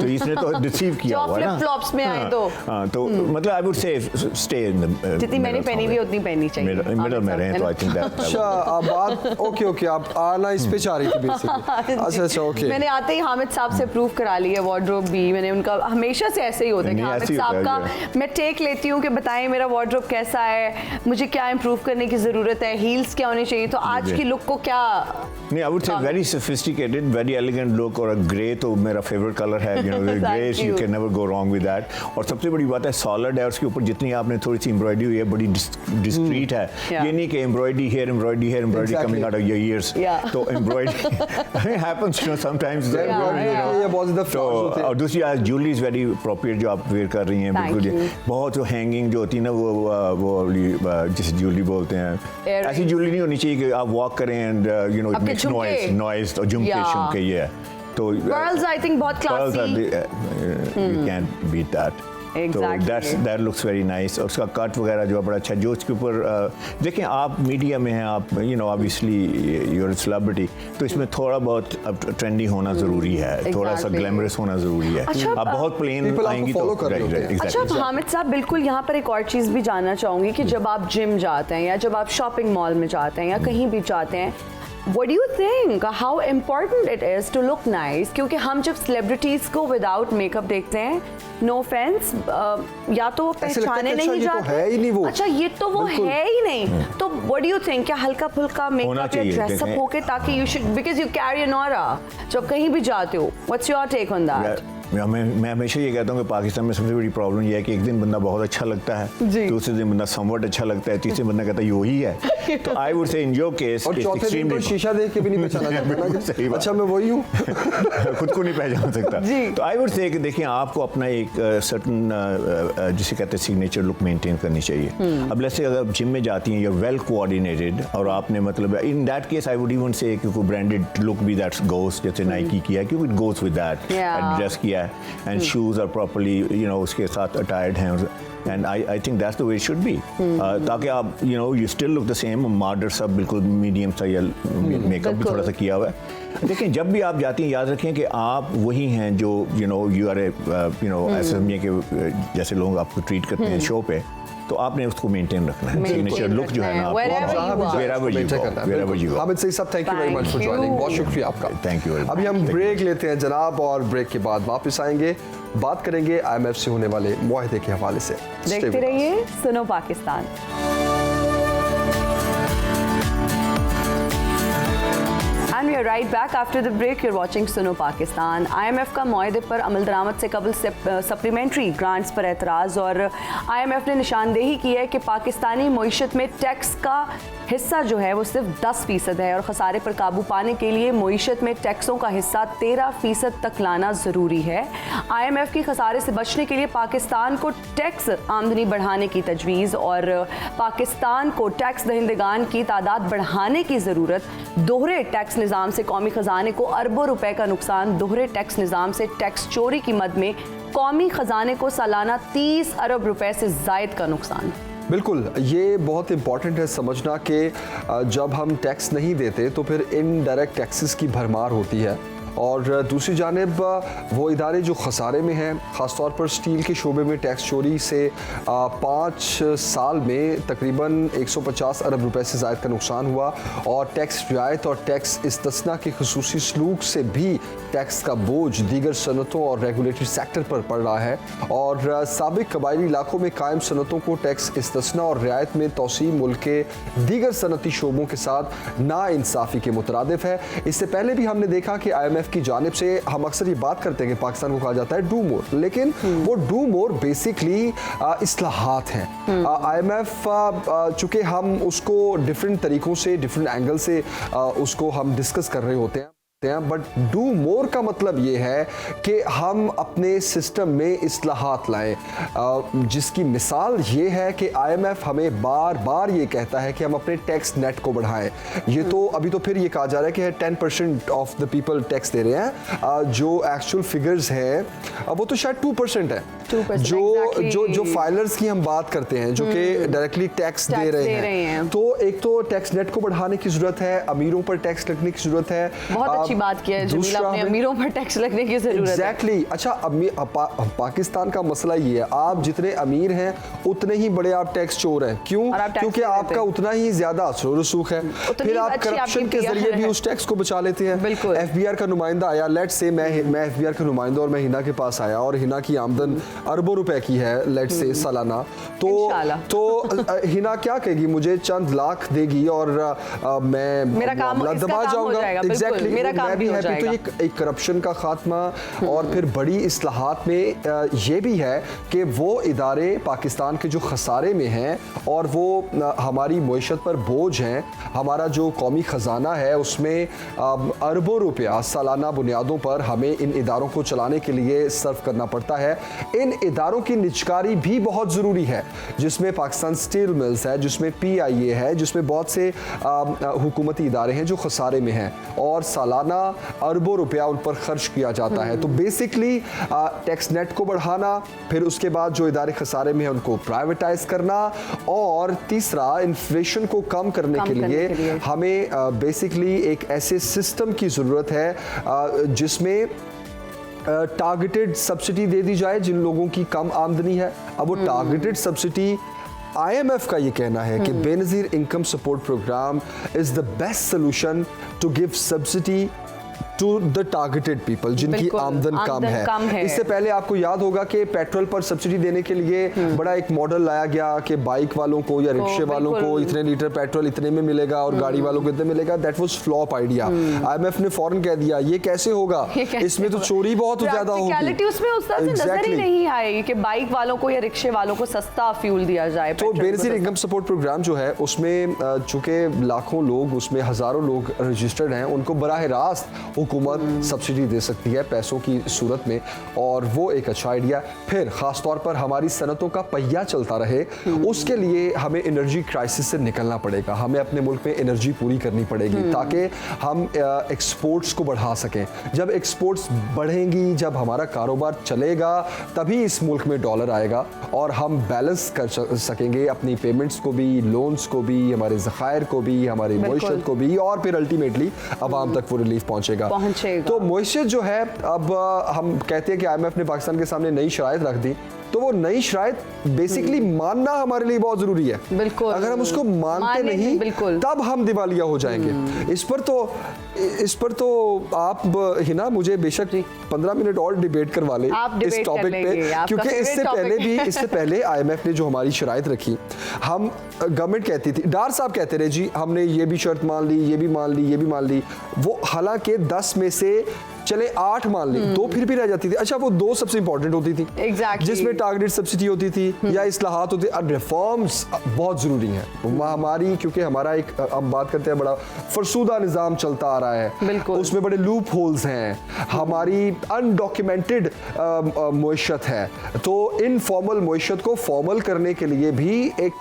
तो इसने तो डिसीव किया हुआ है ना। फ्लॉप्स में आए तो तो मतलब आई वुड से स्टे इन द जितनी मैंने पहनी भी उतनी पहनी चाहिए। मिडल में रहें, तो आई थिंक दैट। अच्छा, आप बात ओके आप आना इस पे चाह रही थी बेसिकली। अच्छा ओके। मैंने आते ही हामिद साहब से प्रूव करा लिया वार्डरोब भी। मैंने उनका हमेशा से ऐसे ही होता है कि नहीं, हामिद ऐसे ही साहब होता का है, मैं टेक लेती हूँ कि बताएं मेरा वार्डरोब कैसा है, मुझे क्या इंप्रूव करने की ज़रूरत है, हील्स क्या होनी चाहिए। तो आज की लुक को क्या नहीं, आई वुड से very sophisticated, very elegant look, और ग्रे तो मेरा फेवरेट कलर है, grey you can never go wrong with that. और सबसे बड़ी बात है सॉलिड है, उसके ऊपर जितनी आपने थोड़ी सी एम्ब्रॉयडरी हुई है बड़ी डिस्क्रीट है। ये नहीं कि embroidery here embroidery coming out of your ears, तो एम्ब्रॉयडरी हैपेंस समटाइम्स। और दूसरी ज्वेलरी इज वेरी अप्रोप्रिएट जो आप वेयर कर रही हैं, बिल्कुल बहुत जो हैंगिंग जो होती है ना, वो जिसे ज्वेलरी बोलते हैं, ऐसी ज्वेलरी नहीं होनी चाहिए कि आप वॉक करें एंड नॉइज और झुमके ये है। तो गर्ल्स आई थिंक बहुत classy, you can't beat that. Exactly. So that looks very nice. और उसका कट वगैरह जो है बड़ा अच्छा, जो उसके ऊपर देखें आप मीडिया में हैं, आप obviously you're a celebrity, तो इसमें थोड़ा बहुत अब ट्रेंडी होना ज़रूरी है, थोड़ा सा ग्लैमरस होना ज़रूरी है। अच्छा, आप बहुत प्लेन आएंगी तो अच्छा हामिद साहब, बिल्कुल यहाँ पर एक और चीज़ भी जानना चाहूँगी कि जब आप जिम जाते हैं या जब आप शॉपिंग मॉल में जाते हैं या कहीं भी जाते हैं, What do you think? How important it is to look nice? क्योंकि हम जब सेलिब्रिटीज को विदाउट मेकअप देखते हैं, नो ऑफेंस, या तो वो पहचाने नहीं जाते, तो है ही नहीं वो। अच्छा ये तो वो है ही नहीं, तो what do you think? क्या हल्का फुल्का मेकअप या ड्रेसअप होके, ताकि you should, because you carry an aura, जब कहीं भी जाते हो, what's your take on that? मैं हमेशा ये कहता हूँ कि पाकिस्तान में सबसे बड़ी प्रॉब्लम ये है कि एक दिन बंदा बहुत अच्छा लगता है, दूसरे दिन बंदा समवट अच्छा लगता है, तीसरे बंदा कहता है ये वही है। तो आई वुड से इन योर केस, और चौथे दिन तो शीशा देख के भी नहीं पहचाना जाता। सही बात, अच्छा मैं वही हूँ, खुद को नहीं पहचान सकता। तो आई वुड से कि देखिए आपको अपना एक सर्टन जिसे कहते हैं सिग्नेचर लुक मेंटेन करनी चाहिए। अब जैसे अगर जिम में जाती हैं, you're well coordinated, और आपने मतलब in that case I would even से कि कोई ब्रांडेड लुक भी दैट्स गोस, जैसे नाइकी किया है, क्योंकि it goes with that, adjust किया है, एंड शूज आर प्रॉपर्ली उसके साथ अटायर्ड हैं, and I think that's the way it should be, ताकि आप you still look the same, modern सब बिल्कुल मीडियम सा या मेकअप भी थोड़ा सा किया हुआ है। लेकिन जब भी आप जाती हैं याद रखें कि आप वही हैं जो यू आर ऐसे समझिए कि जैसे लोग आपको ट्रीट करते हैं शो पे, तो आपने उसको मेंटेन रखना है। सिग्नेचर लुक जो है ना Wherever you are. wherever you go। Hamid Saeed साहब, thank you very much for Thank joining, you. बहुत शुक्रिया आपका। Thank you very much. अभी हम Thank you. ब्रेक लेते हैं जनाब, और ब्रेक के बाद वापस आएंगे, बात करेंगे IMF से होने वाले मुआहदे के हवाले से। Stay देखते with us. रहिए सुनो Pakistan. And we are right back after the break. You're watching सुनो पाकिस्तान। IMF का मुआहदे पर अमल दरामद से कबल सप्लीमेंट्री ग्रांट्स पर एतराज़, और IMF ने निशानदेही की है कि पाकिस्तानी मईशत में टैक्स का हिस्सा जो है वो सिर्फ 10% है, और ख़सारे पर काबू पाने के लिए मईशत में टैक्सों का हिस्सा 13% तक लाना ज़रूरी है। IMF की खसारे से बचने के लिए पाकिस्तान को टैक्स आमदनी बढ़ाने की तजवीज़ और पाकिस्तान को टैक्स दहिंदगान की तादाद बढ़ाने की ज़रूरत, दोहरे टैक्स निज़ाम से कौमी ख़जाने को अरबों रुपए का नुकसान, दोहरे टैक्स निज़ाम से टैक्स चोरी की मद में कौमी ख़जाने को सालाना 30 अरब रुपए से ज़ायद का नुकसान। बिल्कुल, ये बहुत इंपॉर्टेंट है समझना कि जब हम टैक्स नहीं देते तो फिर इनडायरेक्ट टैक्सेस की भरमार होती है, और दूसरी जानिब वो इदारे जो खसारे में हैं, ख़ासतौर पर स्टील के शोबे में टैक्स चोरी से 5 साल में तकरीबन 150 अरब रुपए से ज़ायद का नुकसान हुआ, और टैक्स रियायत और टैक्स इस्तिस्ना के खुसूसी सलूक से भी टैक्स का बोझ दीगर सनतों और रेगुलेटरी सेक्टर पर पड़ रहा है, और साबिक कबायली इलाकों में कायम सनतों को टैक्स इस्तिस्ना और रियायत में तोसी मुल्क के दीगर सनती शोबों के साथ नाइंसाफ़ी के मुतरादिफ है। इससे पहले भी हमने देखा कि IMF की जानिब से हम अक्सर ये बात करते हैं कि पाकिस्तान को कहा जाता है डू मोर, लेकिन वो डू मोर बेसिकली इस्लाहात हैं। IMF चूंकि हम उसको डिफरेंट तरीकों से, डिफरेंट एंगल से उसको हम डिस्कस कर रहे होते हैं, बट डू मोर का मतलब ये है कि हम अपने सिस्टम में इस्लाहात लाएं, जिसकी मिसाल ये है कि IMF हमें बार बार ये कहता है कि हम अपने टैक्स नेट को बढ़ाएं। ये तो अभी तो फिर ये कहा जा रहा है कि 10% ऑफ द पीपल टैक्स दे रहे हैं, जो एक्चुअल फिगर्स हैं वो तो शायद 2% है। 2% जो exactly. जो फाइलर्स की हम बात करते हैं जो कि डायरेक्टली टैक्स दे रहे हैं, तो एक तो टैक्स नेट को बढ़ाने की जरूरत है, अमीरों पर टैक्स लगने की जरूरत है। बहुत अच्छी बात किया है जमील आपने, अमीरों पर टैक्स लगने की जरूरत है। एग्जैक्टली। अच्छा, पाकिस्तान का मसला ये है, आप जितने अमीर हैं उतने ही बड़े आप टैक्स चोर हैं। क्यों? क्योंकि आपका उतना ही ज्यादा असर रसूख है, फिर आप करप्शन के जरिए भी उस टैक्स को बचा लेते हैं। FBR का नुमाइंदा आया, लेट्स से मैं FBR का नुमाइंदा और मैं हिना के पास आया, और हिना की आमदन अरबों रुपए की है लेट्स से सालाना, तो हिना क्या कहेगी, मुझे चंद लाख देगी और मैं मेरा काम दबा जाऊंगा। एग्जैक्टली, मेरा काम भी हो जाएगा। तो ये एक करप्शन का खात्मा, और फिर बड़ी इस्लाहात में ये भी है कि वो इदारे पाकिस्तान के जो खसारे में हैं और वो हमारी मईशत पर बोझ हैं, हमारा जो कौमी ख़जाना है उसमें अरबों रुपया सालाना बुनियादों पर हमें इन इदारों को चलाने के लिए सर्व करना पड़ता है। इन इदारों की निजकारी भी बहुत ज़रूरी है, जिसमें पाकिस्तान स्टील मिल्स है, जिसमें PIA है, जिसमें बहुत से हुकूमती इदारे हैं जो खसारे में हैं, और सालाना अरबों रुपया उन पर खर्च किया जाता है। तो बेसिकली टैक्स नेट को बढ़ाना, फिर उसके बाद जो इदारे खसारे में हैं उनको प्राइवेटाइज करना, और तीसरा इन्फ्लेशन को कम करने के लिए हमें बेसिकली एक ऐसे सिस्टम की ज़रूरत है जिसमें टारगेटेड सब्सिडी दे दी जाए जिन लोगों की कम आमदनी है। अब वो टारगेटेड सब्सिडी, IMF का ये कहना है कि Benazir income support programme is the best solution to give subsidy to the targeted people जिनकी आमदन कम है। इससे पहले आपको याद होगा कि पेट्रोल पर सब्सिडी देने के लिए बड़ा एक मॉडल लाया गया कि बाइक वालों को या रिक्शे वालों को इतने लीटर पेट्रोल इतने में मिलेगा और गाड़ी वालों को इतने मिलेगा। That was flop idea. IMF ने फौरन कह दिया ये कैसे होगा, इसमें तो चोरी बहुत ज्यादा होगी। उसमें उस तरह से नजर ही नहीं आई कि बाइक वालों को या रिक्शे वालों को सस्ता फ्यूल दिया जाए। तो बेनज़ीर इनकम सपोर्ट प्रोग्राम जो है उसमें चूंकि लाखों लोग, उसमें हजारों लोग रजिस्टर्ड हैं, उनको बराह रास्त हुकूमत सब्सिडी दे सकती है पैसों की सूरत में, और वो एक अच्छा आइडिया। फिर ख़ास तौर पर हमारी सनतों का पहिया चलता रहे, उसके लिए हमें एनर्जी क्राइसिस से निकलना पड़ेगा। हमें अपने मुल्क में एनर्जी पूरी करनी पड़ेगी ताकि हम एक्सपोर्ट्स को बढ़ा सकें। जब एक्सपोर्ट्स बढ़ेंगी, जब हमारा कारोबार चलेगा, तभी इस मुल्क में डॉलर आएगा और हम बैलेंस कर सकेंगे अपनी पेमेंट्स को भी, लोन्स को भी, हमारे ज़खायर को भी, हमारी मईशत को भी, और फिर अल्टीमेटली आवाम तक वो रिलीफ पहुँचेगा। तो मईशत जो है, अब हम कहते हैं कि IMF ने पाकिस्तान के सामने नई शराइत रख दी, तो वो नई शराइत बेसिकली मानना हमारे लिए बहुत जरूरी है। बिल्कुल, अगर हम उसको मानते नहीं बिल्कुल, तब हम दिवालिया हो जाएंगे। इस पर तो आप ही ना मुझे बेशक 15 मिनट और डिबेट करवा ले इस टॉपिक पे, क्योंकि इससे पहले IMF ने जो हमारी शराइत रखी, हम गवर्नमेंट कहती थी, डार साहब कहते रहे जी हमने ये भी शर्त मान ली, ये भी मान ली, ये भी मान ली, वो हालांकि 10 में से चले 8 मान ली, 2 फिर भी रह जाती थी। अच्छा वो 2 सबसे इंपॉर्टेंट होती थी, जिसमें टारगेट सब्सिडी होती थी या इस्लाहात होती थी। रिफॉर्म्स बहुत जरूरी है हमारी, क्योंकि हमारा एक हम बात करते हैं बड़ा फरसूदा निज़ाम चलता आ रहा है, उसमें बड़े लूप होल्स हैं, हमारी अनडॉक्यूमेंटेड मुइशत है। तो इनफॉर्मल मुइशत को फॉर्मल करने के लिए भी एक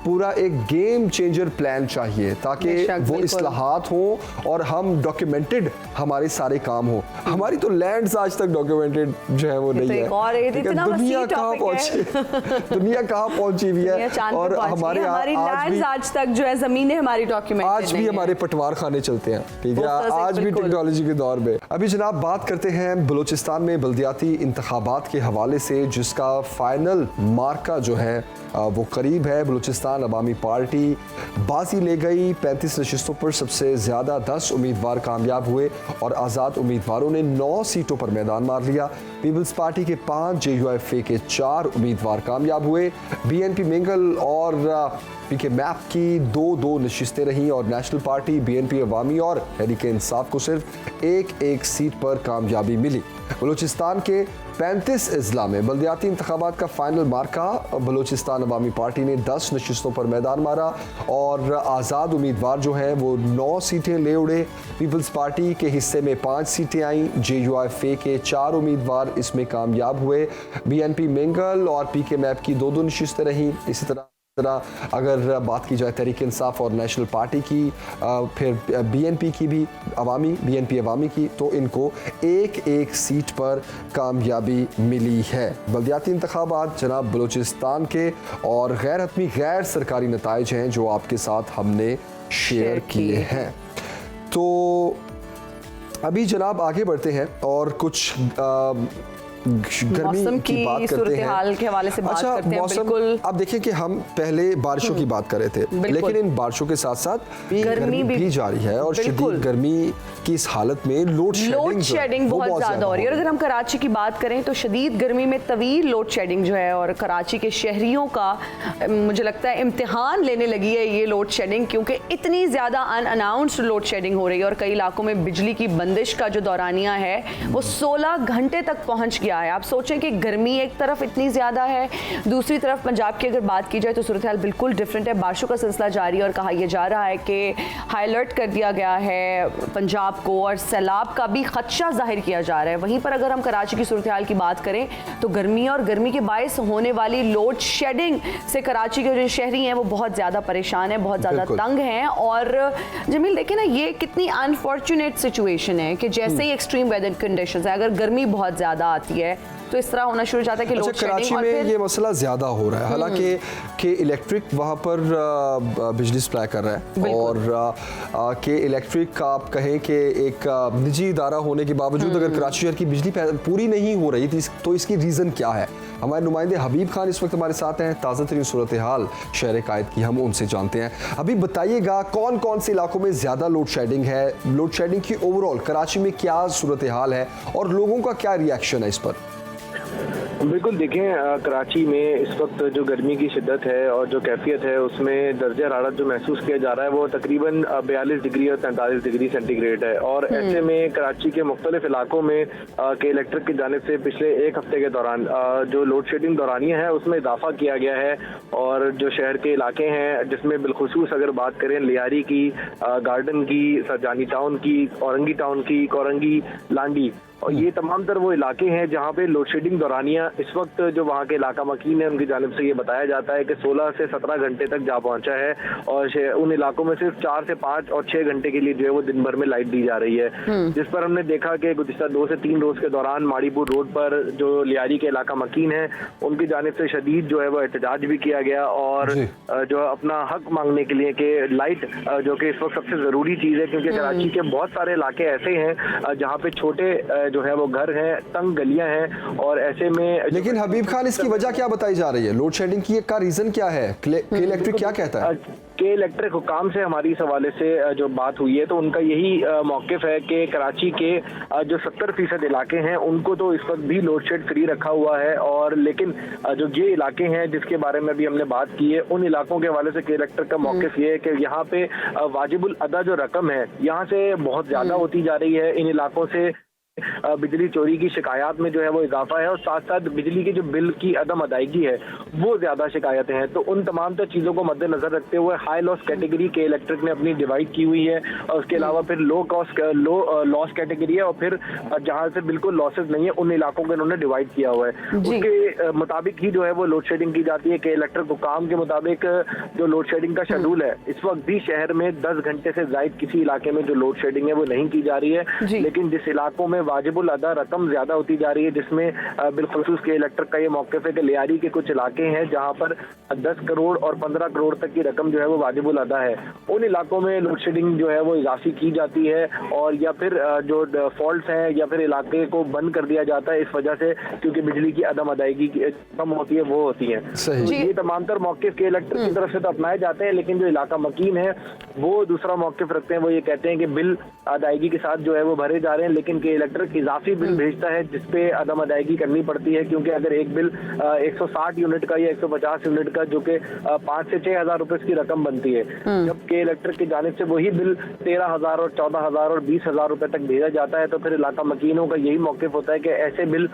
पूरा एक गेम चेंजर प्लान चाहिए, ताकि वो इस्लाहात हो और हम डॉक्यूमेंटेड हमारे सारे काम हो। हमारी तो लैंड्स आज तक डॉक्यूमेंटेड जो है वो नहीं है। दुनिया कहाँ पहुंची हुई है, और हमारी लैंड्स आज तक जो है जमीनें हमारी डॉक्यूमेंटेड आज भी हमारे पटवार खाने चलते हैं, ठीक है, आज भी टेक्नोलॉजी के दौर में। अभी जनाब बात करते हैं बलूचिस्तान में बल्दियाती इंतखाबात के हवाले से, जिसका फाइनल मार्का जो है वो करीब है। बलूचिस्तान अवामी पार्टी बाजी ले गई, 35 नशिस्तों पर सबसे ज़्यादा 10 उम्मीदवार कामयाब हुए और आज़ाद उम्मीदवारों ने 9 सीटों पर मैदान मार लिया। पीपल्स पार्टी के 5, JUIFA के 4 उम्मीदवार कामयाब हुए। BNP मिंगल और PK मैप की 2-2 नशिस्तें रहीं और नेशनल पार्टी, BNP अवामी और तहरीक इंसाफ को सिर्फ एक सीट पर कामयाबी मिली। बलूचिस्तान के 35 अजला में बल्दियाती इंतखाबात का फाइनल मार्का, बलूचिस्तान अवामी पार्टी ने 10 नशिस्तों पर मैदान मारा और आज़ाद उम्मीदवार जो हैं वो 9 सीटें ले उड़े। पीपल्स पार्टी के हिस्से में 5 सीटें आईं, JUIFA के 4 उम्मीदवार इसमें कामयाब हुए। BNP मिंगल और PK मैप की 2-2 नशिस्तें रहीं। इसी तरह अगर बात की जाए तहरीक इंसाफ और नेशनल पार्टी की, फिर BNP की भी BNP अवामी की, तो इनको एक सीट पर कामयाबी मिली है। बल्दियाती इंतखाबात जनाब बलूचिस्तान के और गैर हतमी गैर सरकारी नताइज हैं जो आपके साथ हमने शेयर किए हैं। तो अभी जनाब आगे बढ़ते हैं और कुछ गर्मी की बात करते हैं के हवाले से बात करते हैं। बिल्कुल, आप देखें कि हम पहले बारिशों की बात कर रहे थे, लेकिन इन बारिशों के साथ साथ गर्मी भी जारी है और शदीद गर्मी की इस हालत में लोड शेडिंग बहुत ज़्यादा हो रही है। और अगर हम कराची की बात करें तो शदीद गर्मी में तवील लोड शेडिंग जो है, और कराची के शहरियों का मुझे लगता है इम्तिहान लेने लगी है ये लोड शेडिंग, क्योंकि इतनी ज़्यादा अनअनाउंस्ड लोड शेडिंग हो रही है और कई इलाकों में बिजली की बंदिश का जो दौरानिया है वो 16 घंटे तक पहुँच गया है। आप सोचें कि गर्मी एक तरफ इतनी ज़्यादा है, दूसरी तरफ पंजाब की अगर बात की जाए तो सूरत हाल बिल्कुल डिफरेंट है। बारिशों का सिलसिला जारी है और कहा यह जा रहा है कि हाई अलर्ट कर दिया गया है पंजाब को और सैलाब का भी खदशा जाहिर किया जा रहा है। वहीं पर अगर हम कराची की सूरत हाल की बात करें तो गर्मी और गर्मी के बायस होने वाली लोड शेडिंग से कराची के जो शहरी हैं वो बहुत ज़्यादा परेशान हैं, बहुत ज़्यादा तंग हैं। और जमील देखें ना, ये कितनी अनफॉर्चुनेट सिचुएशन है कि जैसे ही एक्सट्रीम वेदर कंडीशंस है, अगर गर्मी बहुत ज़्यादा आती है तो इस तरह होना शुरू हो जाता है कि लोड शेडिंग। कराची में ये मसला ज़्यादा हो रहा है, हालांकि कि इलेक्ट्रिक वहाँ पर बिजली सप्लाई कर रहा है और कि इलेक्ट्रिक आप कहें कि एक निजी इदारा होने के बावजूद अगर कराची शहर की बिजली पूरी नहीं हो रही तो इसकी रीज़न क्या है? हमारे नुमाइंदे हबीब खान इस वक्त हमारे साथ हैं, ताज़ा तरीन सूरत हाल शहर कायद की हम उनसे जानते हैं। अभी बताइएगा कौन कौन से इलाकों में ज़्यादा लोड शेडिंग है, लोड शेडिंग की ओवरऑल कराची में क्या सूरत हाल है और लोगों का क्या रिएक्शन है इस पर? बिल्कुल देखें, कराची में इस वक्त जो गर्मी की शिद्दत है और जो कैफियत है उसमें दर्जा हरारत जो महसूस किया जा रहा है वो तकरीबन 42 डिग्री और 43 डिग्री सेंटीग्रेड है। और ऐसे में कराची के मुख्तलिफ इलाकों में के इलेक्ट्रिक की जानिब से पिछले एक हफ्ते के दौरान जो लोड शेडिंग दौरानिया है उसमें इजाफा किया गया है। और जो शहर के इलाके हैं जिसमें बिलखुसूस अगर बात करें लियारी की, गार्डन की, सरजानी टाउन की, औरंगी टाउन की, कोरंगी, लांडी, और ये तमाम तर वो इलाके हैं जहाँ पे लोड शेडिंग दौरानिया इस वक्त जो वहाँ के इलाका मकीन है उनकी जानिब से ये बताया जाता है कि 16 से 17 घंटे तक जा पहुँचा है। और उन इलाकों में सिर्फ 4 से 5 और 6 घंटे के लिए जो है वो दिन भर में लाइट दी जा रही है, जिस पर हमने देखा कि गुज़िश्ता 2 से 3 रोज़ के दौरान माड़ीपुर रोड पर जो लियारी के इलाका मकीन है उनकी जानिब से शदीद जो है वो एहतजाज भी किया गया और जो अपना हक मांगने के लिए कि लाइट जो कि इस वक्त सबसे ज़रूरी चीज़ है, क्योंकि कराची के बहुत सारे इलाके ऐसे हैं जहाँ पे छोटे जो है वो घर हैं, तंग गलियां हैं और ऐसे में। लेकिन हबीब खान, इसकी वजह क्या बताई जा रही है? लोड शेडिंग की का रीजन क्या है? के इलेक्ट्रिक क्या कहता है? के इलेक्ट्रिक हुकाम से हमारी इस हवाले से जो बात हुई है तो उनका यही मौक़िफ़ है कि कराची के जो 70% इलाके हैं उनको तो इस वक्त भी लोड शेड फ्री रखा हुआ है, और लेकिन जो ये इलाके हैं जिसके बारे में भी हमने बात की है उन इलाकों के हवाले से के इलेक्ट्रिक का मौक़िफ़ ये है कि यहाँ पे वाजिबुल अदा जो रकम है यहाँ से बहुत ज़्यादा होती जा रही है। इन इलाकों से बिजली चोरी की शिकायत में जो है वो इजाफा है और साथ साथ बिजली के जो बिल की अदम अदायगी है वो ज़्यादा शिकायतें हैं। तो उन तमाम तर चीज़ों को मद्देनजर रखते हुए हाई लॉस कैटेगरी के इलेक्ट्रिक ने अपनी डिवाइड की हुई है, और उसके अलावा फिर लो लॉस कैटेगरी है, और फिर जहाँ से बिल्कुल लॉसेज नहीं है उन इलाकों को इन्होंने डिवाइड किया हुआ है। उसके मुताबिक ही जो है वो लोड शेडिंग की जाती है। कि इलेक्ट्रिक हुकाम के मुताबिक जो लोड शेडिंग का शेड्यूल है इस वक्त भी शहर में 10 घंटे से ज़ायद किसी इलाके में जो लोड शेडिंग है वो नहीं की जा रही है, लेकिन जिस इलाकों में वाजिबुल अदा रकम ज्यादा होती जा रही है, जिसमें बिलखुसूस के इलेक्ट्रिक का ये मौक़िफ़ है कि लियारी के कुछ इलाके हैं जहां पर 10 करोड़ और 15 करोड़ तक की रकम जो है वो वाजिबुल अदा है, उन इलाकों में लोड शेडिंग जो है वो इजाफी की जाती है, और या फिर जो फॉल्ट हैं या फिर इलाके को बंद कर दिया जाता है इस वजह से क्योंकि बिजली की अदम अदायगी कम होती है वो होती है। तो ये तमाम तर मौक़िफ़ के इलेक्ट्रिक की तरफ से तो अपनाए जाते हैं, लेकिन जो इलाका मकीन है वो दूसरा मौक़िफ़ रखते हैं। वो ये कहते हैं कि बिल अदायगी के साथ जो है वो भरे जा रहे हैं, लेकिन के इलेक्ट्रिक इजाफी बिल भेजता है जिसपे अदम अदायगी करनी पड़ती है, क्योंकि अगर एक बिल 160 यूनिट का या 150 यूनिट का जो कि 5 से 6 हज़ार रुपए की रकम बनती है, जबकि इलेक्ट्रिक की जानिब से वही बिल 13,000 और 14,000 और 20,000 रुपए तक भेजा जाता है, तो फिर इलाका मकीनों का यही मौक़िफ़ होता है कि ऐसे बिल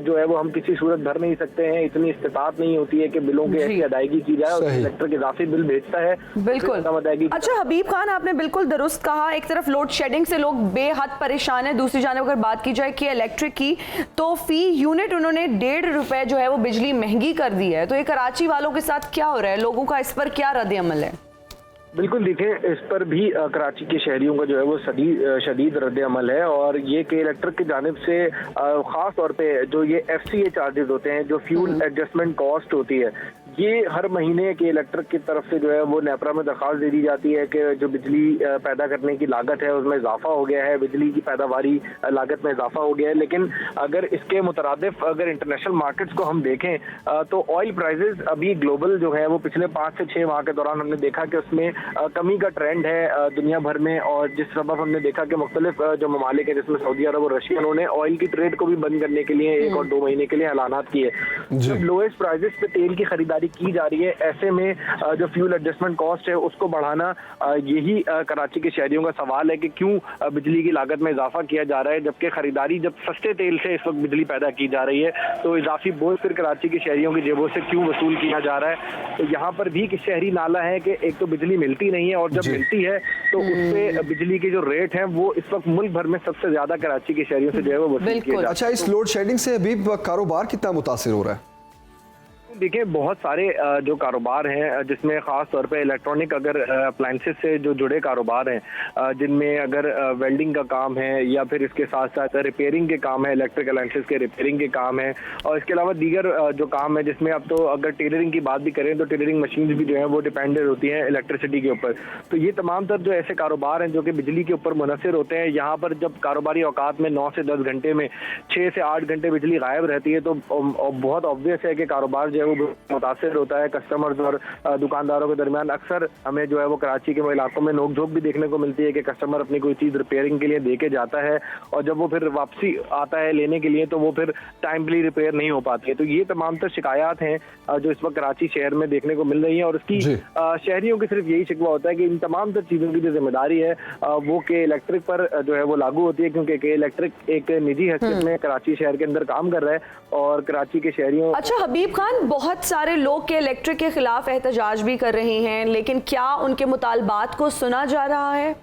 जो है वो हम किसी सूरत भर नहीं सकते हैं, इतनी इस्तिताअत नहीं होती है कि बिलों की ऐसी अदायगी की जाए, और इलेक्ट्रिक इजाफी बिल भेजता है। बिल्कुल। अच्छा हबीब खान, आपने बिल्कुल दुरुस्त कहा, एक तरफ लोड शेडिंग से लोग बेहद परेशान है, दूसरी जानिब अगर बात की जाए कि इलेक्ट्रिक की तो फी यूनिट उन्होंने 1.5 रुपए जो है वो बिजली महंगी कर दी है, तो ये कराची वालों के साथ क्या हो रहा है, लोगों का इस पर क्या रद्द अमल है? बिल्कुल, देखें इस पर भी कराची के शहरियों का जो है वो शदीद रद्द अमल है, और ये कि इलेक्ट्रिक की जानिब से ख़ास तौर पे जो ये FCA चार्जेस होते हैं, जो फ्यूल एडजस्टमेंट कॉस्ट होती है, ये हर महीने के इलेक्ट्रिक की तरफ से जो है वो नेपरा में दरख्वास्त दे दी जाती है कि जो बिजली पैदा करने की लागत है उसमें इजाफा हो गया है, बिजली की पैदावारी लागत में इजाफा हो गया है। लेकिन अगर इसके मुतरादिफ अगर इंटरनेशनल मार्केट्स को हम देखें तो ऑयल प्राइजेस अभी ग्लोबल जो है वो पिछले 5 से 6 माह के दौरान हमने देखा कि उसमें कमी का ट्रेंड है दुनिया भर में, और जिस सबब हमने देखा कि मुख्तलिफ जो ममालिक है जिसमें सऊदी अरब और रशिया, उन्होंने ऑयल की ट्रेड को भी बंद करने के लिए 1 और 2 महीने के लिए ऐलानात किए। जब लोएस्ट प्राइजेस पे तेल की खरीदारी की जा रही है, ऐसे में जो फ्यूल एडजस्टमेंट कॉस्ट है उसको बढ़ाना यही कराची के शहरियों का सवाल है कि क्यों बिजली की लागत में इजाफा किया जा रहा है, जबकि खरीदारी जब सस्ते तेल से इस वक्त बिजली पैदा की जा रही है, तो इजाफी बोझ फिर कराची के शहरियों की जेबों से क्यों वसूल किया जा रहा है। तो यहाँ पर भी शहरी नाला है कि एक तो बिजली मिलती नहीं है, और जब मिलती है तो उससे बिजली के जो रेट हैं वो इस वक्त मुल्क भर में सबसे ज्यादा कराची के शहरियों से जो है वो वसूल किया जा रहा है। अच्छा, इस लोड शेडिंग से अभी कारोबार कितना मुतासिर हो रहा है? देखिए, बहुत सारे जो कारोबार हैं जिसमें ख़ास तौर पे इलेक्ट्रॉनिक अगर अप्लाइंसेस से जो जुड़े कारोबार हैं, जिनमें अगर वेल्डिंग का काम है या फिर इसके साथ साथ रिपेयरिंग के काम है, इलेक्ट्रिक अप्लाइंसेस के रिपेयरिंग के काम है, और इसके अलावा दीगर जो काम है जिसमें अब तो अगर टेलरिंग की बात भी करें तो टेलरिंग मशीन भी जो है वो डिपेंडेंट होती हैं इलेक्ट्रिसिटी के ऊपर। तो ये तमाम तर जो ऐसे कारोबार हैं जो कि बिजली के ऊपर मुनहसर होते हैं, यहाँ पर जब कारोबारी औकात में 9 से 10 घंटे में 6 से 8 घंटे बिजली गायब रहती है, तो बहुत ऑब्वियस है कि कारोबार जो है वो मुतासिर होता है। कस्टमर्स और दुकानदारों के दरमियान अक्सर हमें जो है वो कराची के इलाकों में नोक झोंक भी देखने को मिलती है कि कस्टमर अपनी कोई चीज़ रिपेयरिंग के लिए दे के जाता है, और जब वो फिर वापसी आता है लेने के लिए तो वो फिर टाइमली रिपेयर नहीं हो पाती है। तो ये तमाम तर शिकायत हैं जो इस वक्त कराची शहर में देखने को मिल रही है, और उसकी शहरियों की सिर्फ यही शिकवा होता है कि इन तमाम तर चीज़ों की जो जिम्मेदारी है वो के इलेक्ट्रिक पर जो है वो लागू होती है, क्योंकि के इलेक्ट्रिक एक निजी हैसियत में कराची शहर के अंदर काम कर रहा है, और कराची के शहरियों। अच्छा हबीब खान, बहुत सारे लोग के इलेक्ट्रिक के खिलाफ एहतजाज भी कर रहे हैं, लेकिन क्या उनके मुतालबात को सुना जा रहा है?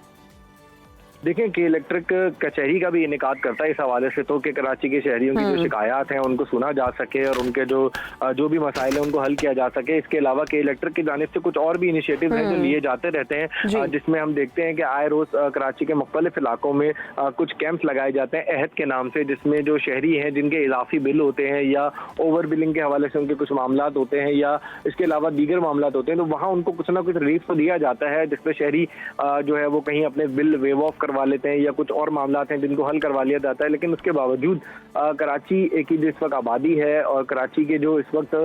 देखें कि इलेक्ट्रिक कचहरी का भी इनेकाद करता है इस हवाले से तो कि कराची के शहरियों की जो शिकायत हैं उनको सुना जा सके और उनके जो भी मसाइल हैं उनको हल किया जा सके। इसके अलावा के इलेक्ट्रिक की जानिब से कुछ और भी इनिशिएटिव हैं जो लिए जाते रहते हैं, जिसमें हम देखते हैं कि आए रोज कराची के मुख्तलिफ इलाकों में कुछ कैंप्स लगाए जाते हैं अहद के नाम से, जिसमें जो शहरी हैं जिनके इजाफी बिल होते हैं या ओवर बिलिंग के हवाले से उनके कुछ मामला होते हैं या इसके अलावा दीगर मामला होते हैं, तो वहाँ उनको कुछ ना कुछ रिलीफ तो दिया जाता है, जिसपे शहरी जो है वो कहीं अपने बिल वेव ऑफ करवा लेते हैं या कुछ और मामला हैं जिनको हल करवा लिया जाता है, लेकिन उसके बावजूद कराची की जो इस वक्त आबादी है और कराची के जो इस वक्त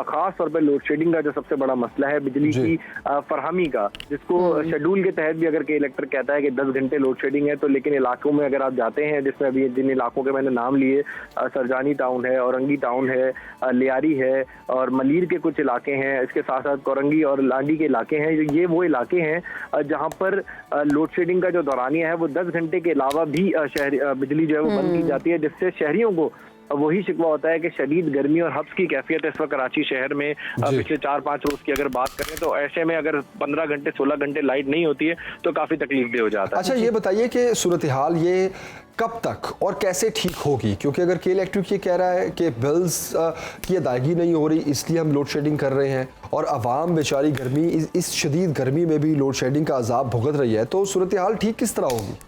खास तौर पर लोड शेडिंग का जो सबसे बड़ा मसला है बिजली की फरहमी का, जिसको शेड्यूल के तहत भी अगर के इलेक्ट्रिक कहता है कि 10 घंटे लोड शेडिंग है, तो लेकिन इलाकों में अगर आप जाते हैं जिसमें अभी जिन इलाकों के मैंने नाम लिए, सरजानी टाउन है, औरंगी टाउन है, लियारी है और मलीर के कुछ इलाके हैं, इसके साथ साथ कोरंगी और लांडी के इलाके हैं, ये वो इलाके हैं जहां पर लोड शेडिंग का जो दौरानिया है वो 10 घंटे के अलावा भी बिजली जो है वो बंद की जाती है, जिससे शहरियों को वही शिकवा होता है कि शदीद गर्मी और हब्स की कैफियत इस वक्त कराची शहर में पिछले 4-5 रोज की अगर बात करें तो ऐसे में अगर 15 घंटे 16 घंटे लाइट नहीं होती है तो काफी तकलीफदेह हो जाता है। अच्छा, ये बताइए कि सूरत हाल ये कब तक और कैसे ठीक होगी, क्योंकि अगर के इलेक्ट्रिक ये कह रहा है कि बिल्स की अदायगी नहीं हो रही इसलिए हम लोड शेडिंग कर रहे हैं और आवाम बेचारी गर्मी इस शदीद गर्मी में भी लोड शेडिंग का अजाब भुगत रही है, तो सूरत हाल ठीक किस तरह होगी?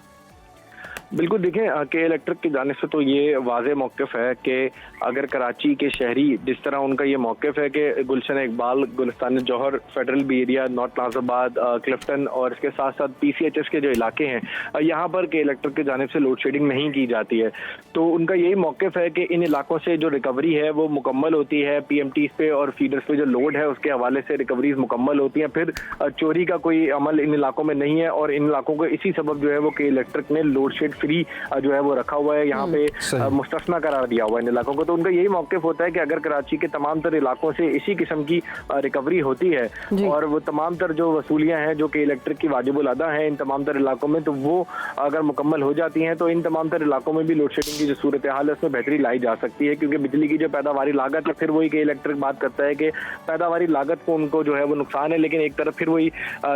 बिल्कुल, देखें के इलेक्ट्रिक की जानिब से तो ये वाज़े मौक़िफ़ है कि अगर कराची के शहरी जिस तरह उनका ये मौक़िफ़ है कि Gulshan Iqbal, Gulistan Jauhar, federal B area, north Nazimabad, Clifton और इसके साथ साथ PCHS के जो इलाके हैं यहाँ पर के इलेक्ट्रिक की जानिब से लोड शेडिंग नहीं की जाती है, तो उनका यही मौक़िफ़ है कि इन इलाकों से जो रिकवरी है वो मुकम्मल होती है, PMTs पे और फीडर्स पे जो लोड है उसके हवाले से रिकवरीज मुकम्मल होती हैं, फिर चोरी का कोई अमल इन इलाकों में नहीं है और इन इलाकों को इसी सबब जो है वो के इलेक्ट्रिक ने लोड शेड फ्री जो है वो रखा हुआ है, यहाँ पे मुस्तस्ना करार दिया हुआ है इन इलाकों को। तो उनका यही मौक़िफ़ होता है कि अगर कराची के तमाम तर इलाकों से इसी किस्म की रिकवरी होती है और वो तमाम तर जो वसूलियाँ हैं जो कि इलेक्ट्रिक की वाजिबुल अदा हैं इन तमाम तर इलाकों में, तो वो अगर मुकम्मल हो जाती हैं तो इन तमाम तर इलाकों में भी लोड शेडिंग की जो सूरत हाल है उसमें बेहतरी लाई जा सकती है, क्योंकि बिजली की जो पैदावारी लागत है, फिर वही के इलेक्ट्रिक बात करता है कि पैदावारी लागत को उनको जो है वो नुकसान है, लेकिन एक तरफ फिर वही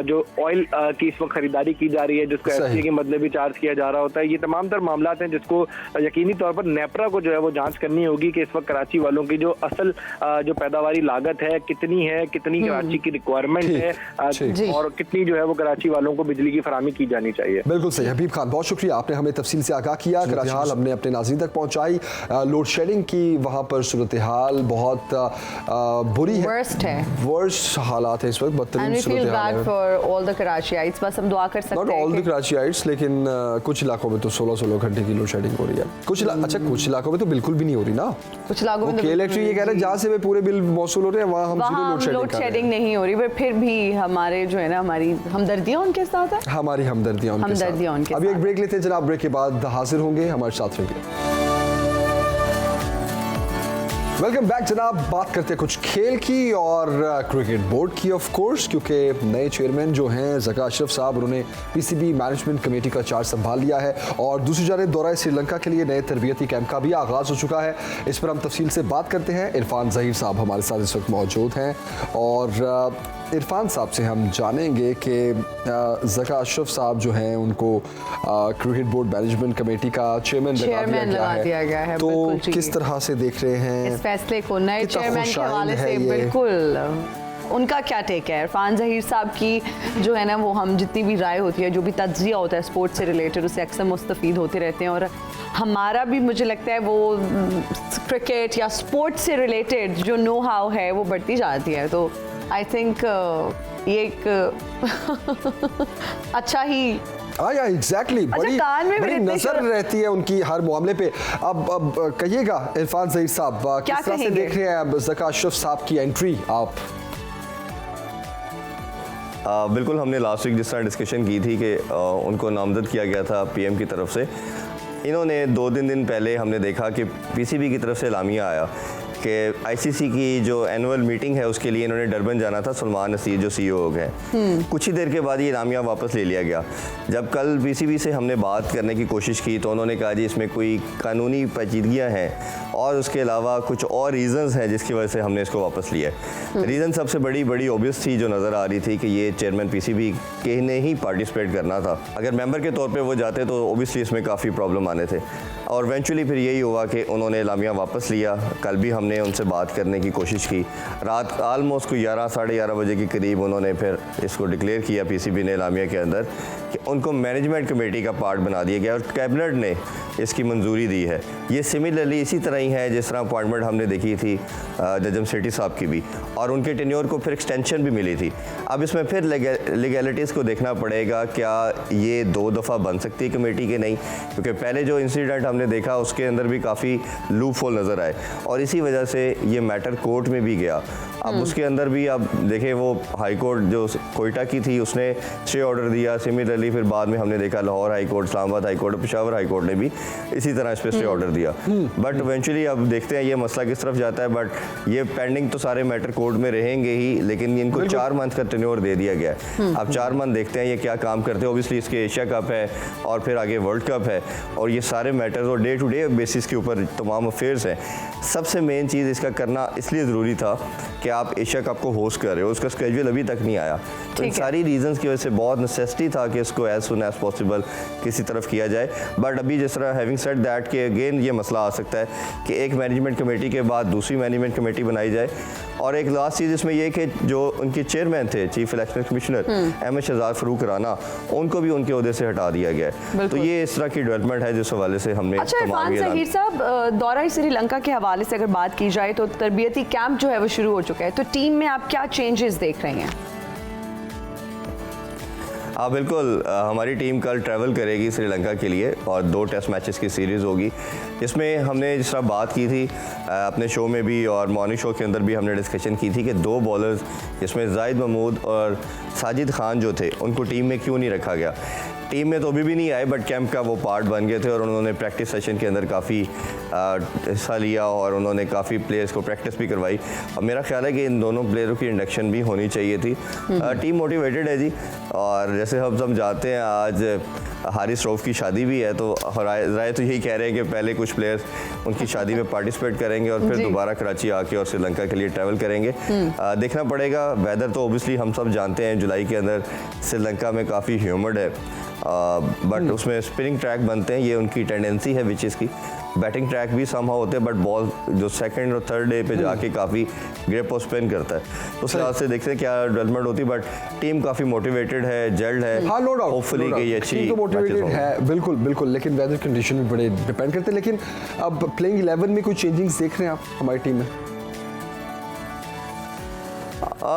जो ऑयल की इस वक्त खरीदारी की जा रही है जिसको FCA की मतलब भी चार्ज किया जा रहा होता है, ये तमाम तर मामला हैं जिसको यकीनी तौर पर नेपरा को जो है वो जांच करनी होगी कि इस वक्त कराची वालों की जो असल जो पैदावारी लागत है कितनी कराची की रिक्वायरमेंट है और कितनी जो है वो कराची वालों को बिजली की फराहमी की जानी चाहिए। बिल्कुल सही हबीब खान, बहुत शुक्रिया, आपने हमें तफसील से आगाह किया, कराची हाल हमने अपने नाज़रीन तक पहुंचाई। लोड शेडिंग की वहाँ पर सूरत हाल बहुत बुरी है, वर्स्ट हालात है इस वक्त, बदतरीन सूरत हाल है फॉर ऑल द कराचियाइट्स, बस हम दुआ कर सकते हैं, नॉट ऑल द कराचियाइट्स, लेकिन कुछ इलाकों में तो 16 घंटे की लोड शेडिंग हो रही है, कुछ इलाकों में तो बिल्कुल भी नहीं हो रही ना, कुछ इलाकों में इलेक्ट्रिक ये कह रहे हैं जहाँ से वे पूरे बिल मौसूल हो रहे हैं वहाँ हम जीरो लोड शेडिंग नहीं हो रही, पर फिर भी हमारे जो है ना हमारी हमदर्दियाँ उनके साथ है, हमारी हमदर्दियाँ उनके साथ। अभी एक ब्रेक लेते हैं जनाब, ब्रेक के बाद हाजिर होंगे, हमारे साथ रहिए। वेलकम बैक जनाब, बात करते हैं कुछ खेल की और क्रिकेट बोर्ड की ऑफ कोर्स, क्योंकि नए चेयरमैन जो हैं ज़का अशरफ साहब, उन्होंने PCB मैनेजमेंट कमेटी का चार्ज संभाल लिया है और दूसरी जानिब दौरा श्रीलंका के लिए नए तरबियती कैंप का भी आगाज़ हो चुका है। इस पर हम तफसील से बात करते हैं। इरफान ज़हीर साहब हमारे साथ इस वक्त मौजूद हैं और इरफान साहब से हम जानेंगे कि ज़का अशरफ साहब जो हैं उनको क्रिकेट बोर्ड मैनेजमेंट कमेटी का चेयरमैन लगा दिया गया है, तो किस तरह से देख रहे हैं इस फैसले को? नए चेयरमैन के हवाले से बिल्कुल उनका क्या टेक है? इरफान ज़हीर साहब की जो है ना वो हम जितनी भी राय होती है, जो भी तज्जिया होता है स्पोर्ट्स से रिलेटेड, उससे अक्सर मुस्तफ़ीद होते रहते हैं और हमारा भी मुझे लगता है वो क्रिकेट या स्पोर्ट्स से रिलेटेड जो नो हाउ है वो बढ़ती जाती है, तो आई थिंक ये एक अच्छा ही एग्जैक्टली बड़ी नजर रहती है उनकी हर मामले पे। अब कहिएगा इरफान ज़हीर साहब, किस तरह से देख रहे हैं अब ज़का अशरफ साहब की एंट्री आप? बिल्कुल, हमने लास्ट वीक जिस तरह डिस्कशन की थी कि उनको नामजद किया गया था PM की तरफ से, इन्होंने 2-3 दिन पहले हमने देखा कि PCB की तरफ से एलामिया आया कि ICC की जो एनुअल मीटिंग है उसके लिए इन्होंने डरबन जाना था, सलमान नसीर जो CEO हैं, कुछ ही देर के बाद ये एलामिया वापस ले लिया गया। जब कल PCB से हमने बात करने की कोशिश की तो उन्होंने कहा जी इसमें कोई कानूनी पेचीदगियाँ हैं और उसके अलावा कुछ और रीज़न्स हैं जिसकी वजह से हमने इसको वापस लिया है। रीज़न सबसे बड़ी ऑब्वियस थी जो नज़र आ रही थी कि ये चेयरमैन PCB के ने ही पार्टिसिपेट करना था, अगर मेंबर के तौर पे वो जाते तो ओबियसली इसमें काफ़ी प्रॉब्लम आने थे और इवेंचुअली फिर यही हुआ कि उन्होंने एलामिया वापस लिया। कल भी हमने उनसे बात करने की कोशिश की, रात आलमोस्ट को 11 साढ़े 11 बजे के करीब उन्होंने फिर इसको डिक्लेयर किया PCB ने एलामिया के अंदर कि उनको मैनेजमेंट कमेटी का पार्ट बना दिया गया और कैबिनेट ने इसकी मंजूरी दी है। ये सिमिलरली इसी तरह ही है जिस तरह अपॉइंटमेंट हमने देखी थी नजम सेठी साहब की भी, और उनके टेन्योर को फिर एक्सटेंशन भी मिली थी। अब इसमें फिर लीगैलिटीज़ को देखना पड़ेगा, क्या ये 2 दफ़ा बन सकती है कमेटी के नहीं, क्योंकि पहले जो इंसिडेंट हमने देखा उसके अंदर भी काफ़ी लूप होल नज़र आए और इसी वजह से ये मैटर कोर्ट में भी गया। अब उसके अंदर भी अब देखें वो हाई कोर्ट जो कोयटा की थी उसने स्टे ऑर्डर दिया, सिमिलरली फिर बाद में हमने देखा Lahore high court, Islamabad high court, Peshawar high court ने भी इसी तरह इस पर स्टे ऑर्डर दिया। बट इवेंचुअली अब देखते हैं ये मसला किस तरफ जाता है। बट ये पेंडिंग तो सारे मैटर कोर्ट में रहेंगे ही, लेकिन इनको 4 मंथ का टेन्योर दे दिया गया है। अब 4 मंथ देखते हैं ये क्या काम करते हैं। ओबियसली इसके एशिया कप है और फिर आगे वर्ल्ड कप है और ये सारे मैटर्स और डे टू डे बेसिस के ऊपर तमाम अफेयर्स हैं। सबसे मेन चीज़ इसका करना इसलिए ज़रूरी था कि आप एशिया कप को होस्ट कर रहे हो, उसका स्केड्यूल अभी तक नहीं आया, तो इन सारी रीजंस की वजह से बहुत नेसेसिटी था कि इसको एज सुन एज पॉसिबल किसी तरफ किया जाए। बट अभी जिस तरह हैविंग सेड दैट कि अगेन ये मसला आ सकता है कि एक मैनेजमेंट कमेटी के बाद दूसरी मैनेजमेंट कमेटी बनाई जाए। और एक लास्ट चीज़ इसमें यह कि जो उनके चेयरमैन थे chief election commissioner Ahmad Shahzad Farooq Rana, उनको भी उनके ओहदे से हटा दिया गया है। तो ये इस तरह की डेवलपमेंट है जिस हवाले से हमने अच्छा इरफान ज़हीर साहब, दौरा श्रीलंका के हवाले से अगर बात की जाए तो तरबियती कैंप जो है वो शुरू हो चुका है, तो टीम में आप क्या चेंजेस देख रहे हैं? हाँ बिल्कुल, हमारी टीम कल ट्रैवल करेगी श्रीलंका के लिए और 2 टेस्ट मैचेस की सीरीज़ होगी। इसमें हमने जिस तरह बात की थी अपने शो में भी और मॉर्निंग शो के अंदर भी हमने डिस्कशन की थी कि 2 बॉलर्स जिसमें जाहिद महमूद और साजिद खान जो थे उनको टीम में क्यों नहीं रखा गया। टीम में तो अभी भी नहीं आए बट कैंप का वो पार्ट बन गए थे और उन्होंने प्रैक्टिस सेशन के अंदर काफ़ी हिस्सा लिया और उन्होंने काफ़ी प्लेयर्स को प्रैक्टिस भी करवाई। और मेरा ख्याल है कि इन दोनों प्लेयरों की इंडक्शन भी होनी चाहिए थी। टीम मोटिवेटेड है जी, और जैसे हम जाते हैं आज हारिस रऊफ की शादी भी है, तो राय तो यही कह रहे हैं कि पहले कुछ प्लेयर्स उनकी शादी में पार्टिसिपेट करेंगे और फिर दोबारा कराची आके और श्रीलंका के लिए ट्रैवल करेंगे। देखना पड़ेगा। वेदर तो ओबियसली हम सब जानते हैं जुलाई के अंदर श्रीलंका में काफ़ी ह्यूमिड है, बट उसमें स्पिनिंग ट्रैक बनते हैं, ये उनकी टेंडेंसी है विच इसकी। बैटिंग ट्रैक भी समहाउ होते हैं बट बॉल जो 2nd और 3rd डे पे जाके काफ़ी ग्रिप और स्पिन करता है। तो उस लिहाज से देखते हैं क्या डेवलपमेंट होती है, बट टीम काफ़ी मोटिवेटेड है, जेल्ड है। हाँ, नो डाउट, होपफुली कि ये अच्छी तो मोटिवेटेड है, बिल्कुल बिल्कुल, लेकिन वेदर कंडीशन भी बड़े डिपेंड करते हैं। लेकिन अब प्लेइंग 11 में कोई चेंजिंग्स देख रहे हैं आप हमारी टीम में?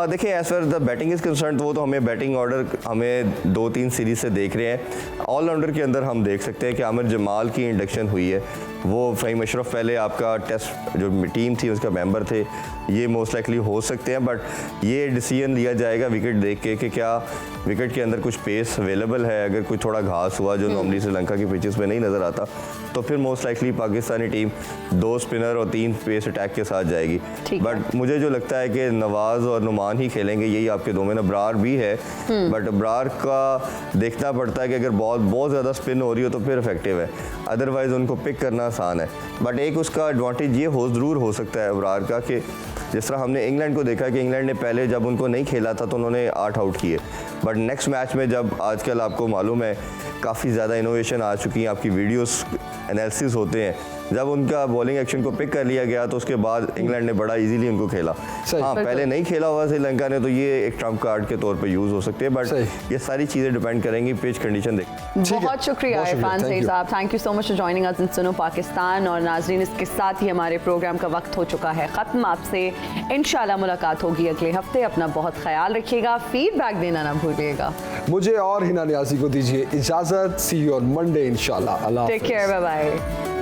देखिए as far the batting is concern, वो तो हमें बैटिंग ऑर्डर हमें 2-3 सीरीज से देख रहे हैं। ऑलराउंडर के अंदर हम देख सकते हैं कि आमिर जमाल की इंडक्शन हुई है। वो फ़हीम अशरफ पहले आपका टेस्ट जो टीम थी उसका मेंबर थे, ये मोस्ट लाइकली हो सकते हैं, बट ये डिसीजन लिया जाएगा विकेट देख के कि क्या विकेट के अंदर कुछ पेस अवेलेबल है। अगर कोई थोड़ा घास हुआ जो नॉर्मली श्रीलंका की पिचेस में नहीं नज़र आता, तो फिर most likely Pakistani team 2 spinner और 3 पेस अटैक के साथ जाएगी। बट मुझे जो लगता है कि नवाज़ और नुमान ही खेलेंगे, यही आपके 2 में अब्रार भी है, बट अब्रार का देखना पड़ता है कि अगर बॉल बहुत ज़्यादा स्पिन हो रही हो तो फिर इफेक्टिव है, अदरवाइज़ उनको पिक करना आसान है। बट एक उसका एडवांटेज ये ज़रूर हो सकता है अब्रार का कि जिस तरह हमने इंग्लैंड को देखा कि इंग्लैंड ने पहले जब उनको नहीं खेला था तो उन्होंने 8 आउट किए, बट नेक्स्ट मैच में जब आजकल आपको मालूम है काफ़ी ज़्यादा इनोवेशन आ चुकी हैं, आपकी वीडियोस एनालिसिस होते हैं, जब उनका बॉलिंग एक्शन को पिक कर लिया गया तो उसके बाद इंग्लैंड ने बड़ा इजीली उनको खेला। हाँ, पहले नहीं खेला हुआ श्रीलंका ने, तो ये एक ट्रम्प कार्ड के तौर पे यूज़ हो सकते हैं, बट ये सारी चीज़ें डिपेंड करेंगी पिच कंडीशन देख। बहुत शुक्रिया इरफान ज़हीर साहब, thank you so much for joining us in Suno Pakistan. और नाजरीन, इसके साथ ही हमारे प्रोग्राम का वक्त हो चुका है ख़त्म। आपसे इंशाल्लाह मुलाकात होगी अगले हफ्ते। अपना बहुत ख्याल रखिएगा, फीडबैक देना ना भूलिएगा। मुझे और हिना नियाज़ी को दीजिए इजाज़त। सी यू ऑन मंडे इंशाल्लाह। Take care, bye bye.